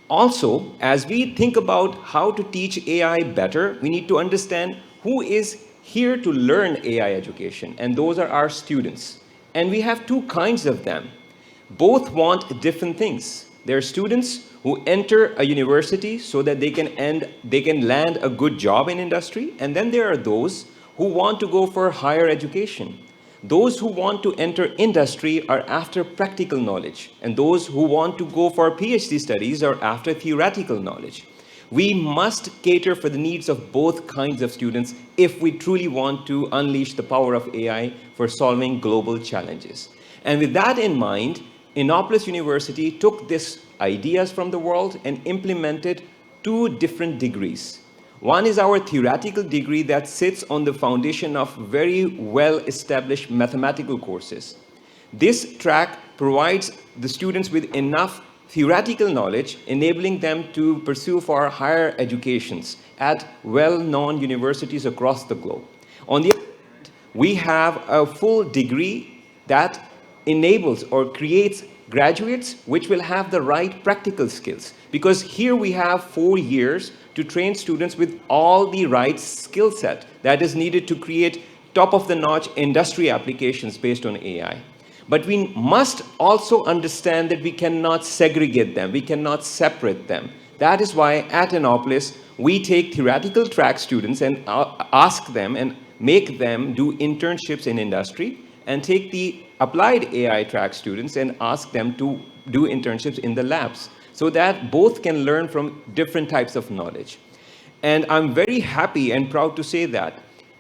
Also, as we think about how to teach AI better, we need to understand who is here to learn AI education, and those are our students. And we have two kinds of them. Both want different things. There are students who enter a university so that they can land a good job in industry, and then there are those who want to go for higher education. Those who want to enter industry are after practical knowledge, and those who want to go for PhD studies are after theoretical knowledge. We must cater for the needs of both kinds of students if we truly want to unleash the power of AI for solving global challenges. And with that in mind, Innopolis University took these ideas from the world and implemented two different degrees. One is our theoretical degree that sits on the foundation of very well-established mathematical courses. This track provides the students with enough theoretical knowledge, enabling them to pursue for higher educations at well-known universities across the globe. On the other hand, we have a full degree that enables or creates graduates which will have the right practical skills, because here we have 4 years to train students with all the right skill set that is needed to create top-of-the-notch industry applications based on AI. But we must also understand that we cannot segregate them, we cannot separate them. That is why at Innopolis, we take theoretical track students and ask them and make them do internships in industry, and take the applied AI track students and ask them to do internships in the labs, so that both can learn from different types of knowledge. And I'm very happy and proud to say that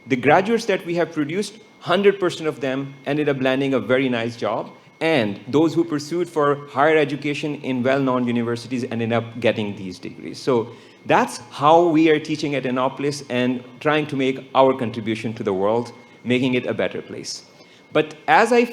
the graduates that we have produced, 100% of them ended up landing a very nice job, and those who pursued for higher education in well-known universities ended up getting these degrees. So that's how we are teaching at Innopolis and trying to make our contribution to the world, making it a better place. But as I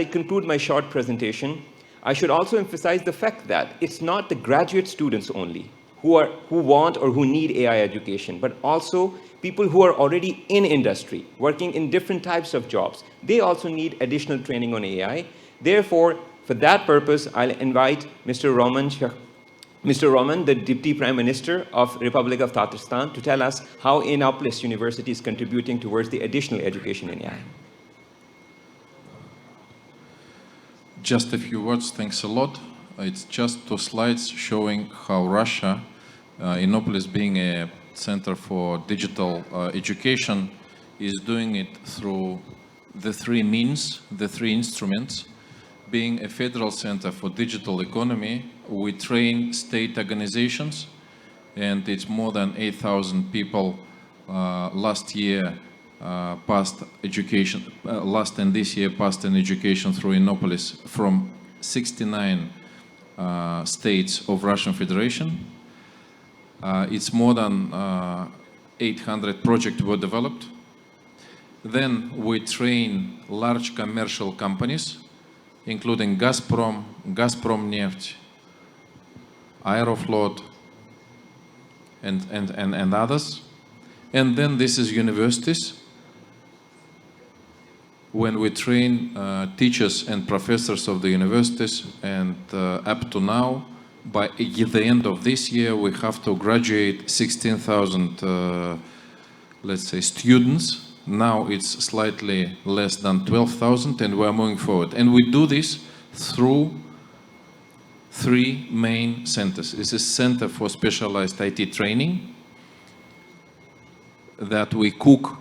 conclude my short presentation, I should also emphasize the fact that it's not the graduate students only who want or who need AI education, but also people who are already in industry, working in different types of jobs. They also need additional training on AI. Therefore, for that purpose, I'll invite Mr. Roman, the Deputy Prime Minister of Republic of Tatarstan, to tell us how Innopolis University is contributing towards the additional education in AI. Just a few words, thanks a lot. It's just 2 slides showing how Russia Innopolis, being a center for digital education, is doing it through the three means, the three instruments. Being a federal center for digital economy, we train state organizations, and it's more than 8,000 people last year passed education, last and this year passed an education through Innopolis from 69 states of Russian Federation. It's more than 800 projects were developed. Then we train large commercial companies, including Gazprom, Gazpromneft, Aeroflot, and others. And then this is universities, when we train teachers and professors of the universities, and up to now, by the end of this year, we have to graduate 16,000, let's say, students. Now it's slightly less than 12,000, and we're moving forward. And we do this through three main centers. This is Center for Specialized IT Training, that we cook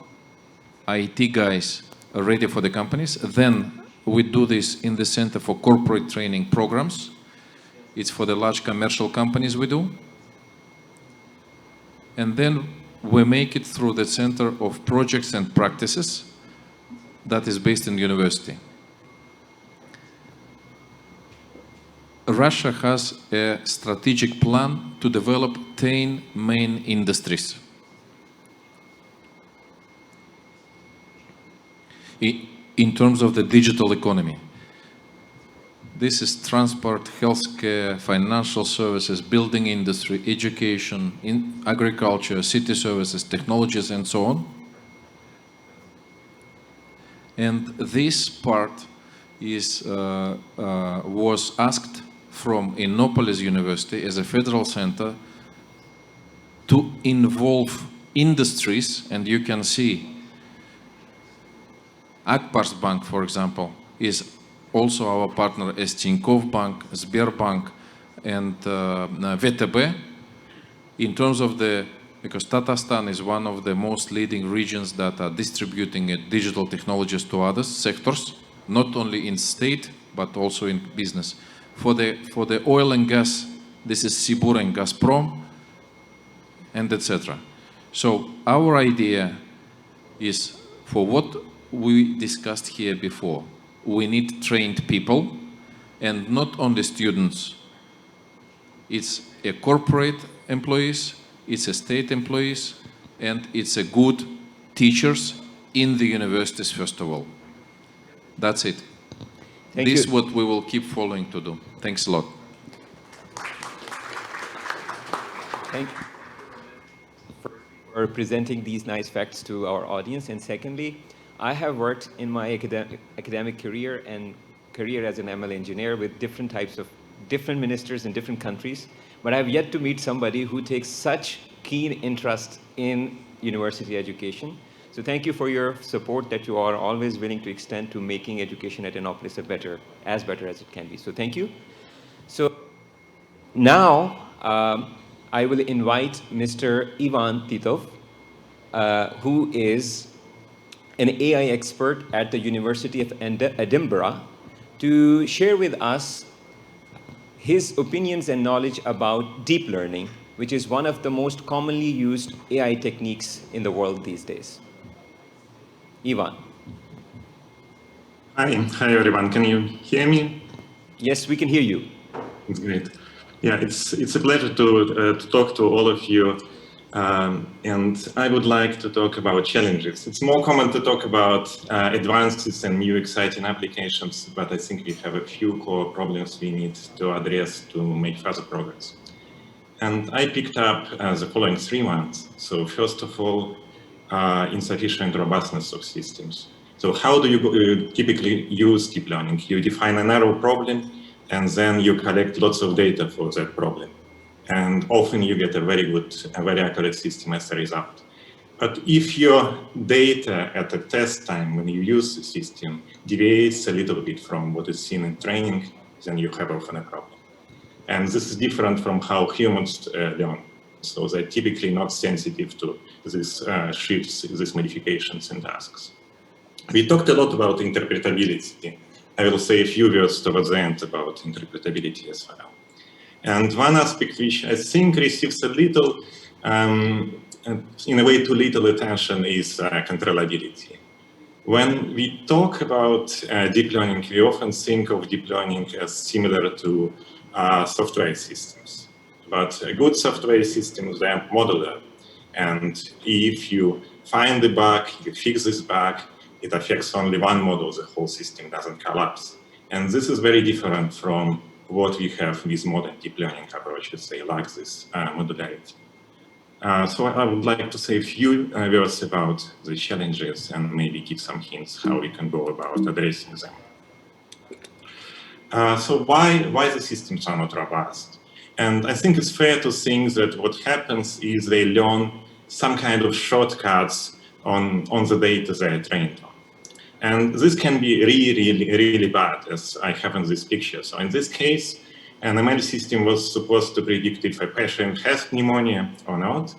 IT guys ready for the companies. Then we do this in the Center for Corporate Training Programs. It's for the large commercial companies we do. And then we make it through the Center of Projects and Practices that is based in university. Russia has a strategic plan to develop 10 main industries. In terms of the digital economy. This is transport, healthcare, financial services, building industry, education, agriculture, city services, technologies, and so on. And this part is, was asked from Innopolis University as a federal center to involve industries, and you can see Akbars Bank, for example, is also our partner as Tinkoff Bank, Sberbank, and VTB. In terms of because Tatarstan is one of the most leading regions that are distributing digital technologies to other sectors, not only in state, but also in business. For the oil and gas, this is Sibur and Gazprom, and etc. So our idea is, for what we discussed here before, we need trained people, and not only students. It's a corporate employees, it's a state employees, and it's a good teachers in the universities, first of all. That's it. This is what we will keep following to do. Thanks a lot. Thank you for presenting these nice facts to our audience. And secondly, I have worked in my academic career as an ML engineer with different types of different ministers in different countries, but I've yet to meet somebody who takes such keen interest in university education. So thank you for your support that you are always willing to extend to making education at Innopolis better as it can be. So thank you. So now I will invite Mr. Ivan Titov, who is an AI expert at the University of Edinburgh, to share with us his opinions and knowledge about deep learning, which is one of the most commonly used AI techniques in the world these days. Ivan. Hi everyone. Can you hear me? Yes, we can hear you. It's great. Yeah, it's a pleasure to talk to all of you. And I would like to talk about challenges. It's more common to talk about advances and new exciting applications, but I think we have a few core problems we need to address to make further progress. And I picked up the following 3 ones. So first of all, insufficient robustness of systems. So how do you typically use deep learning? You define a narrow problem, and then you collect lots of data for that problem. And often you get a very accurate system as a result. But if your data at the test time, when you use the system, deviates a little bit from what is seen in training, then you have often a problem. And this is different from how humans learn. So they're typically not sensitive to these shifts, these modifications in tasks. We talked a lot about interpretability. I will say a few words towards the end about interpretability as well. And one aspect which I think receives a little, in a way too little attention is controllability. When we talk about deep learning, we often think of deep learning as similar to software systems. But good software systems, they are modular. And if you find the bug, you fix this bug, it affects only one model, the whole system doesn't collapse. And this is very different from what we have with modern deep learning approaches. They lack this modularity. So I would like to say a few words about the challenges and maybe give some hints how we can go about addressing them. So why the systems are not robust? And I think it's fair to think that what happens is they learn some kind of shortcuts on the data they are trained on. And this can be really bad, as I have in this picture. So in this case, an ML system was supposed to predict if a patient has pneumonia or not.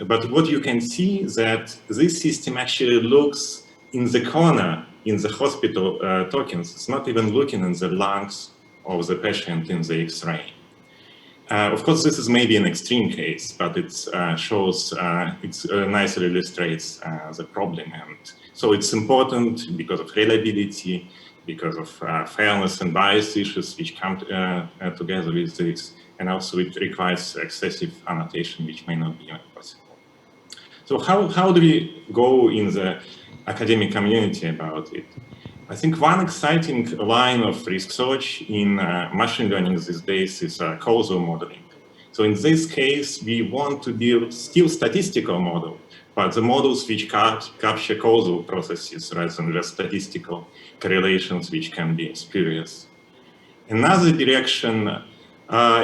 But what you can see is that this system actually looks in the corner in the hospital tokens. It's not even looking in the lungs of the patient in the X-ray. Of course, this is maybe an extreme case, but it shows, it nicely illustrates the problem. And so it's important because of reliability, because of fairness and bias issues which come together with this, and also it requires excessive annotation, which may not be possible. So how do we go in the academic community about it? I think one exciting line of research in machine learning these days is causal modeling. So in this case, we want to build still statistical model, but the models which capture causal processes rather than just statistical correlations which can be spurious. Another direction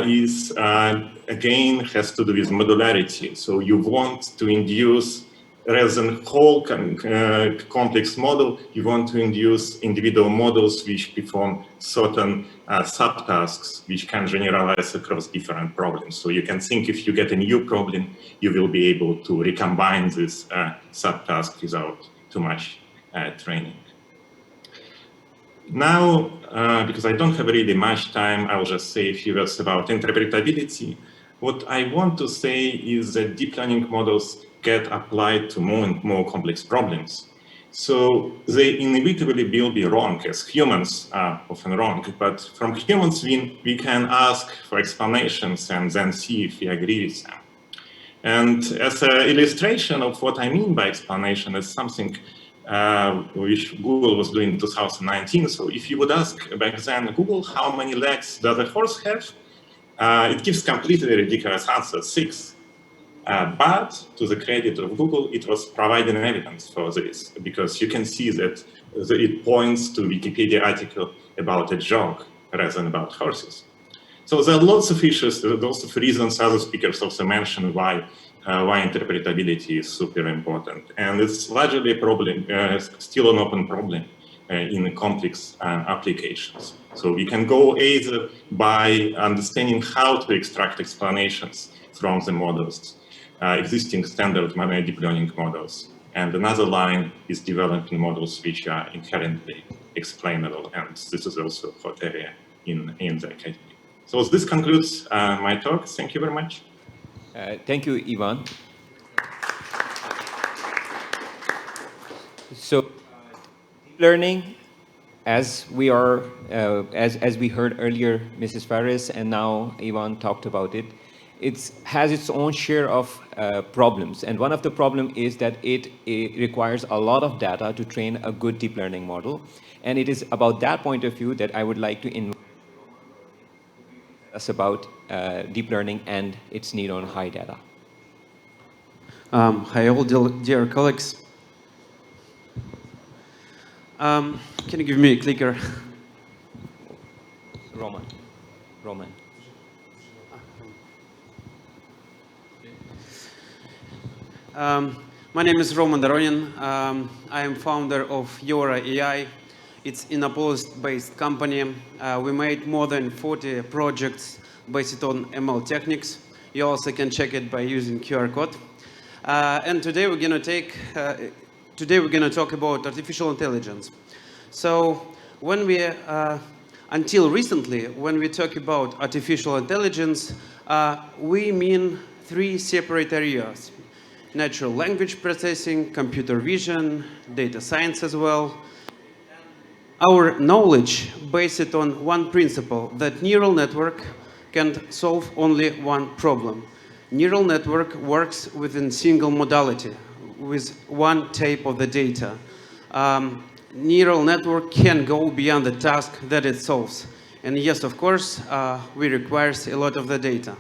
is, again, has to do with modularity. So you want to induce, rather than whole complex model, you want to induce individual models which perform certain subtasks which can generalize across different problems. So you can think if you get a new problem, you will be able to recombine this subtask without too much training. Now, because I don't have really much time, I'll just say a few words about interpretability. What I want to say is that deep learning models get applied to more and more complex problems. So they inevitably will be wrong, as humans are often wrong. But from humans, we can ask for explanations and then see if we agree with them. And as an illustration of what I mean by explanation is something which Google was doing in 2019. So if you would ask back then, Google, how many legs does a horse have? It gives completely ridiculous answer, 6. But to the credit of Google, it was providing evidence for this, because you can see that it points to Wikipedia article about a joke rather than about horses. So there are lots of issues, lots of reasons other speakers also mentioned why interpretability is super important. And it's largely a problem, still an open problem in complex applications. So we can go either by understanding how to extract explanations from the models, existing standard deep learning models. And another line is developing models which are inherently explainable. And this is also a hot area in the academy. So this concludes my talk. Thank you very much. Thank you, Ivan. So, deep learning, as we are, as we heard earlier, Mrs. Faris, and now Ivan talked about it, it has its own share of problems. And one of the problems is that it requires a lot of data to train a good deep learning model. And it is about that point of view that I would like to invite us about deep learning and its need on high data. Hi all, dear colleagues. Can you give me a clicker? Roman. My name is Roman Doronin. I am founder of Yora AI. It's an Innopolis-based company. We made more than 40 projects based on ML techniques. You also can check it by using QR code. And today we're going to talk about artificial intelligence. So when we, until recently, when we talk about artificial intelligence, we mean three separate areas: natural language processing, computer vision, data science as well. Our knowledge based on one principle, that neural network can solve only one problem. Neural network works within single modality, with one type of the data. Neural network can go beyond the task that it solves. And yes, of course, we requires a lot of the data.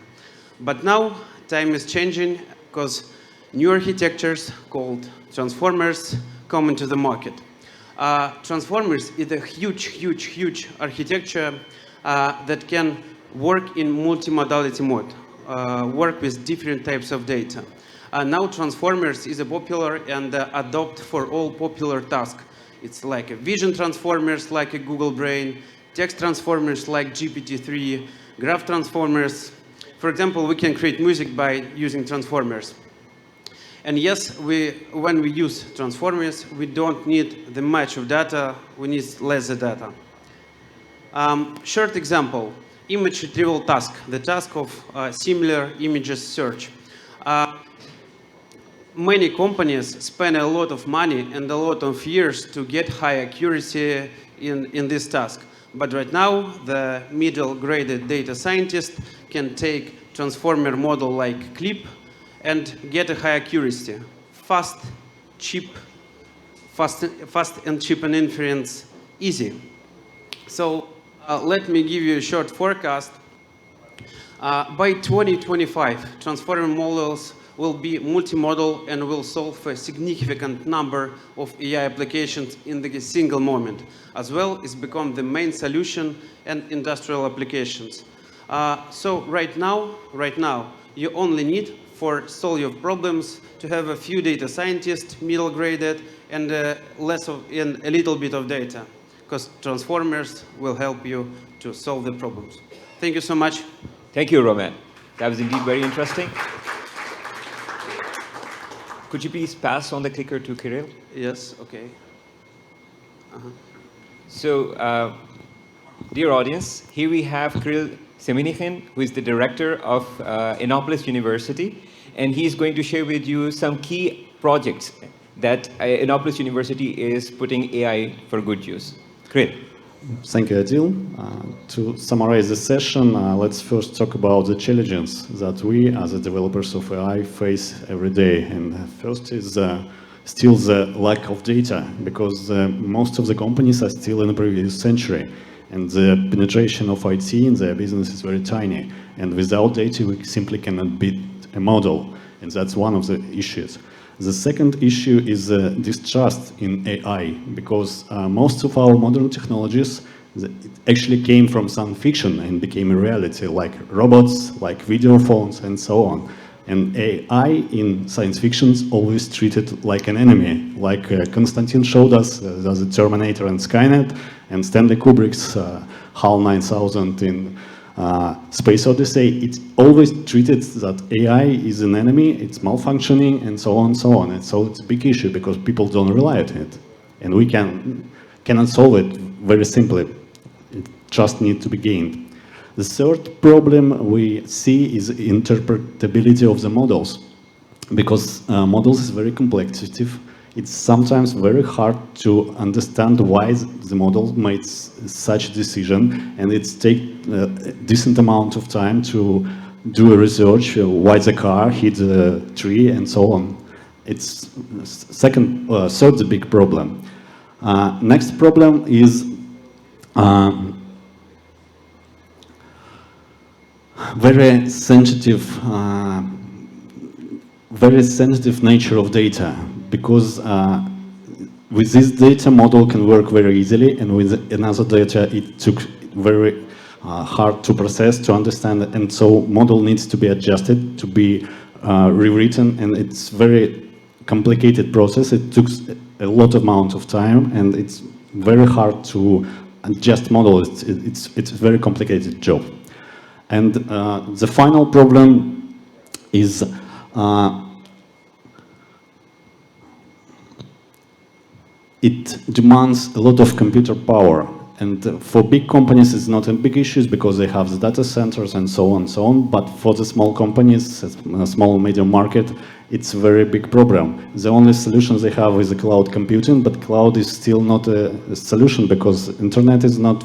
But now time is changing because new architectures called transformers come into the market. Transformers is a huge architecture that can work in multimodality mode, work with different types of data. Now transformers is a popular and adopt for all popular tasks. It's like a vision transformers like a Google Brain, text transformers like GPT-3, graph transformers. For example, we can create music by using transformers. And yes, when we use transformers, we don't need the much of data, we need less data. Short example, image retrieval task, the task of similar images search. Many companies spend a lot of money and a lot of years to get high accuracy in this task. But right now, the middle-graded data scientist can take transformer model like CLIP and get a high accuracy, fast and cheap and inference, easy. So let me give you a short forecast. By 2025, transformer models will be multimodal and will solve a significant number of AI applications in the single moment, as well as become the main solution and industrial applications. So right now, you only need for solve your problems to have a few data scientists, middle graded, and a little bit of data, because transformers will help you to solve the problems. Thank you so much. Thank you, Roman. That was indeed very interesting. Could you please pass on the clicker to Kirill? Yes, okay. So, dear audience, here we have Kirill Semenichin, who is the director of Innopolis University, and he's going to share with you some key projects that Innopolis University is putting AI for good use. Kirill. Thank you, Adil. To summarize the session, let's first talk about the challenges that we, as the developers of AI, face every day. And first is still the lack of data, because most of the companies are still in the previous century, and the penetration of IT in their business is very tiny. And without data, we simply cannot beat a model, and that's one of the issues. The second issue is distrust in AI, because most of our modern technologies actually came from science fiction and became a reality, like robots, like video phones, and so on. And AI in science fiction is always treated like an enemy, like Konstantin showed us, the Terminator and Skynet, and Stanley Kubrick's HAL 9000 in Space Odyssey. It's always treated that AI is an enemy, it's malfunctioning, and so on and so on. And so it's a big issue because people don't rely on it. And we cannot solve it very simply. It just needs to be gained. The third problem we see is interpretability of the models, because models is very complex. It's sometimes very hard to understand why the model made such a decision, and it takes a decent amount of time to do a research, why the car hit the tree, and so on. It's third big problem. Next problem is very sensitive nature of data, because with this data, model can work very easily, and with another data, it took very hard to process, to understand, and so model needs to be adjusted, to be rewritten, and it's very complicated process. It took a lot of amount of time, and it's very hard to adjust model. It's a very complicated job. And the final problem is it demands a lot of computer power. And for big companies, it's not a big issue because they have the data centers and so on and so on. But for the small companies, small and medium market, it's a very big problem. The only solution they have is the cloud computing, but cloud is still not a solution because internet is not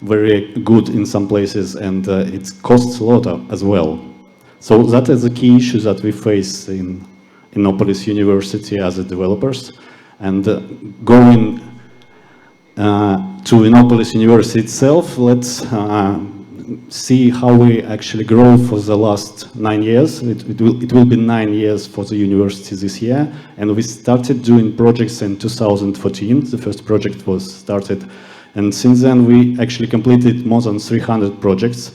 very good in some places, and it costs a lot as well. So that is the key issue that we face in Innopolis University as a developers. And going to Innopolis University itself, let's see how we actually grow for the last 9 years. It will be 9 years for the university this year, and we started doing projects in 2014. The first project was started, and since then we actually completed more than 300 projects.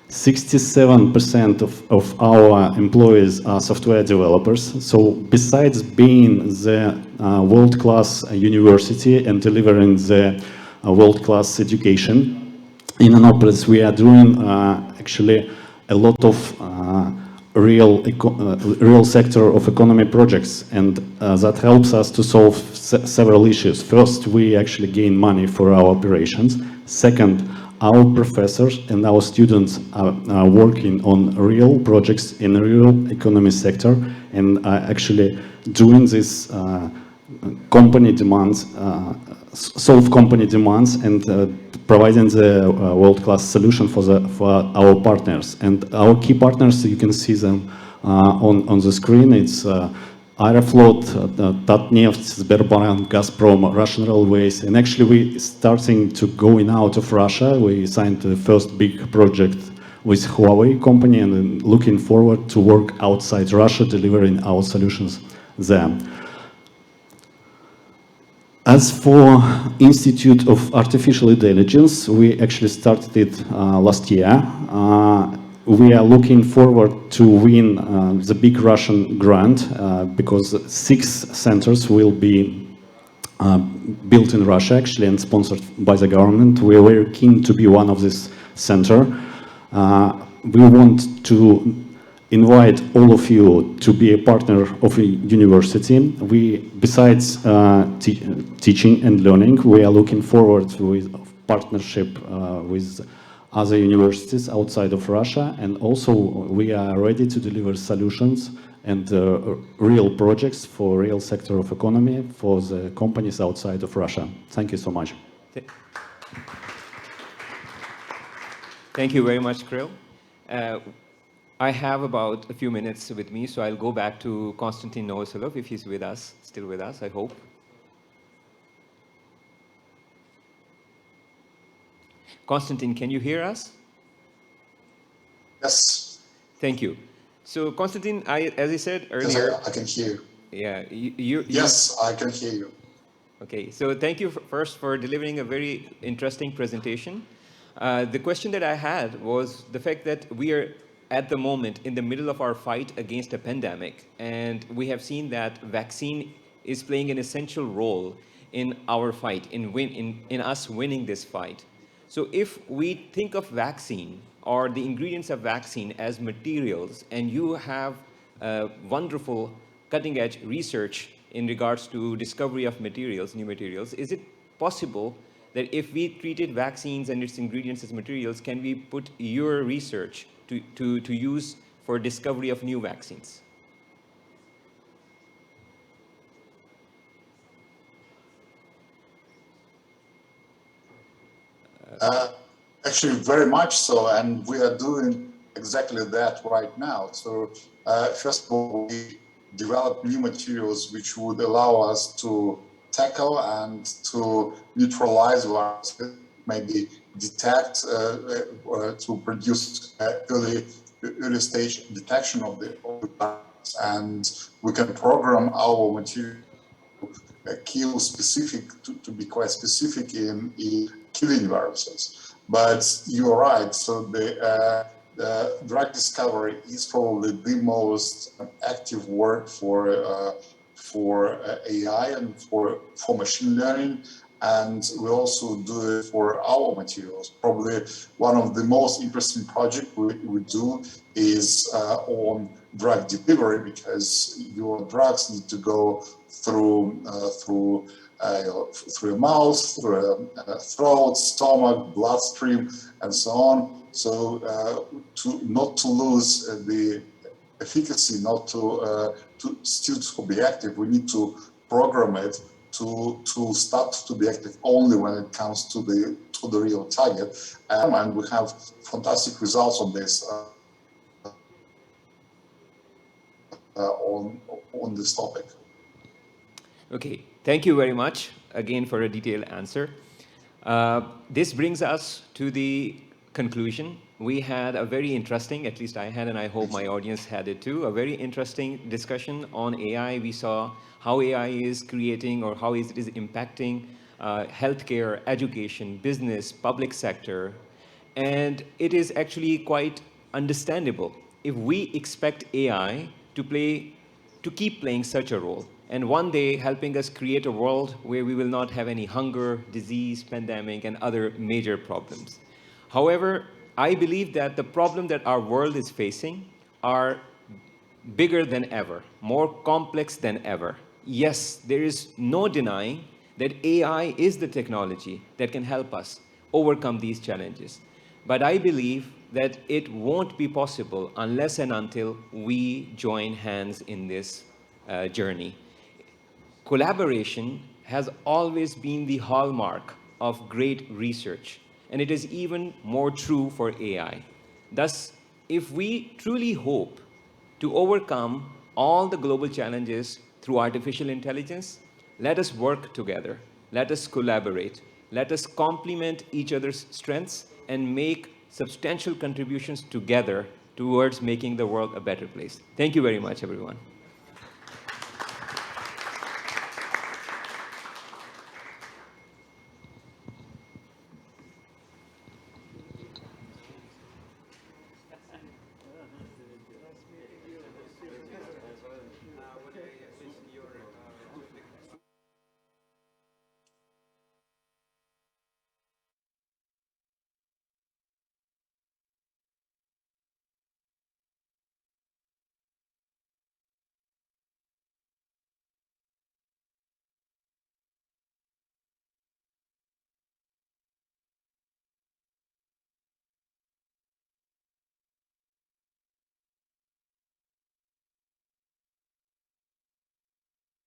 67% of our employees are software developers. So besides being the world-class university and delivering the world-class education, in Innopolis we are doing actually a lot of real sector of economy projects, and that helps us to solve several issues. First, we actually gain money for our operations. Second, our professors and our students are working on real projects in the real economy sector and are actually doing this company demands, solve company demands, and providing the world-class solution for our partners. And our key partners, you can see them on the screen. It's Aeroflot, Tatneft, Sberbank, Gazprom, Russian Railways, and actually we starting to going out of Russia. We signed the first big project with Huawei company and looking forward to work outside Russia, delivering our solutions there. As for Institute of Artificial Intelligence, we actually started it last year. We are looking forward to win the big Russian grant because 6 centers will be built in Russia actually and sponsored by the government. We are very keen to be one of this center. We want to invite all of you to be a partner of a university. Besides teaching and learning, we are looking forward with partnership with other universities outside of Russia, and also we are ready to deliver solutions and real projects for real sector of economy for the companies outside of Russia. Thank you so much. Thank you very much, Kirill. I have about a few minutes with me, so I'll go back to Konstantin Novoselov if he's with us, still with us, I hope. Konstantin, can you hear us? Yes. Thank you. So, Konstantin, as I said earlier... Yes, I can hear you. Yeah, Yes, I can hear you. Okay, so thank you first for delivering a very interesting presentation. The question that I had was the fact that we are at the moment in the middle of our fight against a pandemic, and we have seen that vaccine is playing an essential role in our fight, in us winning this fight. So if we think of vaccine or the ingredients of vaccine as materials, and you have wonderful cutting-edge research in regards to discovery of materials, new materials, is it possible that if we treated vaccines and its ingredients as materials, can we put your research to use for discovery of new vaccines? Actually, very much so, and we are doing exactly that right now. So, first of all, we develop new materials which would allow us to tackle and to neutralize viruses, maybe detect or to produce early stage detection of the virus, and we can program our material kill specific to be quite specific in killing viruses. But you're right. So the drug discovery is probably the most active work for AI and for machine learning. and we also do it for our materials. Probably one of the most interesting projects we do is on drug delivery, because your drugs need to go through your mouth, through a throat, stomach, bloodstream, and so on. So not to lose the efficacy, not to still to be active, we need to program it to start to be active only when it comes to the real target. And we have fantastic results on this on this topic. Okay, thank you very much again for a detailed answer. This brings us to the conclusion. We had a very interesting, at least I had, and I hope my audience had it too, a very interesting discussion on AI. We saw how AI is creating or how it is impacting healthcare, education, business, public sector. And it is actually quite understandable if we expect AI to keep playing such a role, and one day helping us create a world where we will not have any hunger, disease, pandemic, and other major problems. However, I believe that the problem that our world is facing are bigger than ever, more complex than ever. Yes, there is no denying that AI is the technology that can help us overcome these challenges. But I believe that it won't be possible unless and until we join hands in this journey. Collaboration has always been the hallmark of great research, and it is even more true for AI. Thus, if we truly hope to overcome all the global challenges through artificial intelligence, let us work together, let us collaborate, let us complement each other's strengths and make substantial contributions together towards making the world a better place. Thank you very much, everyone.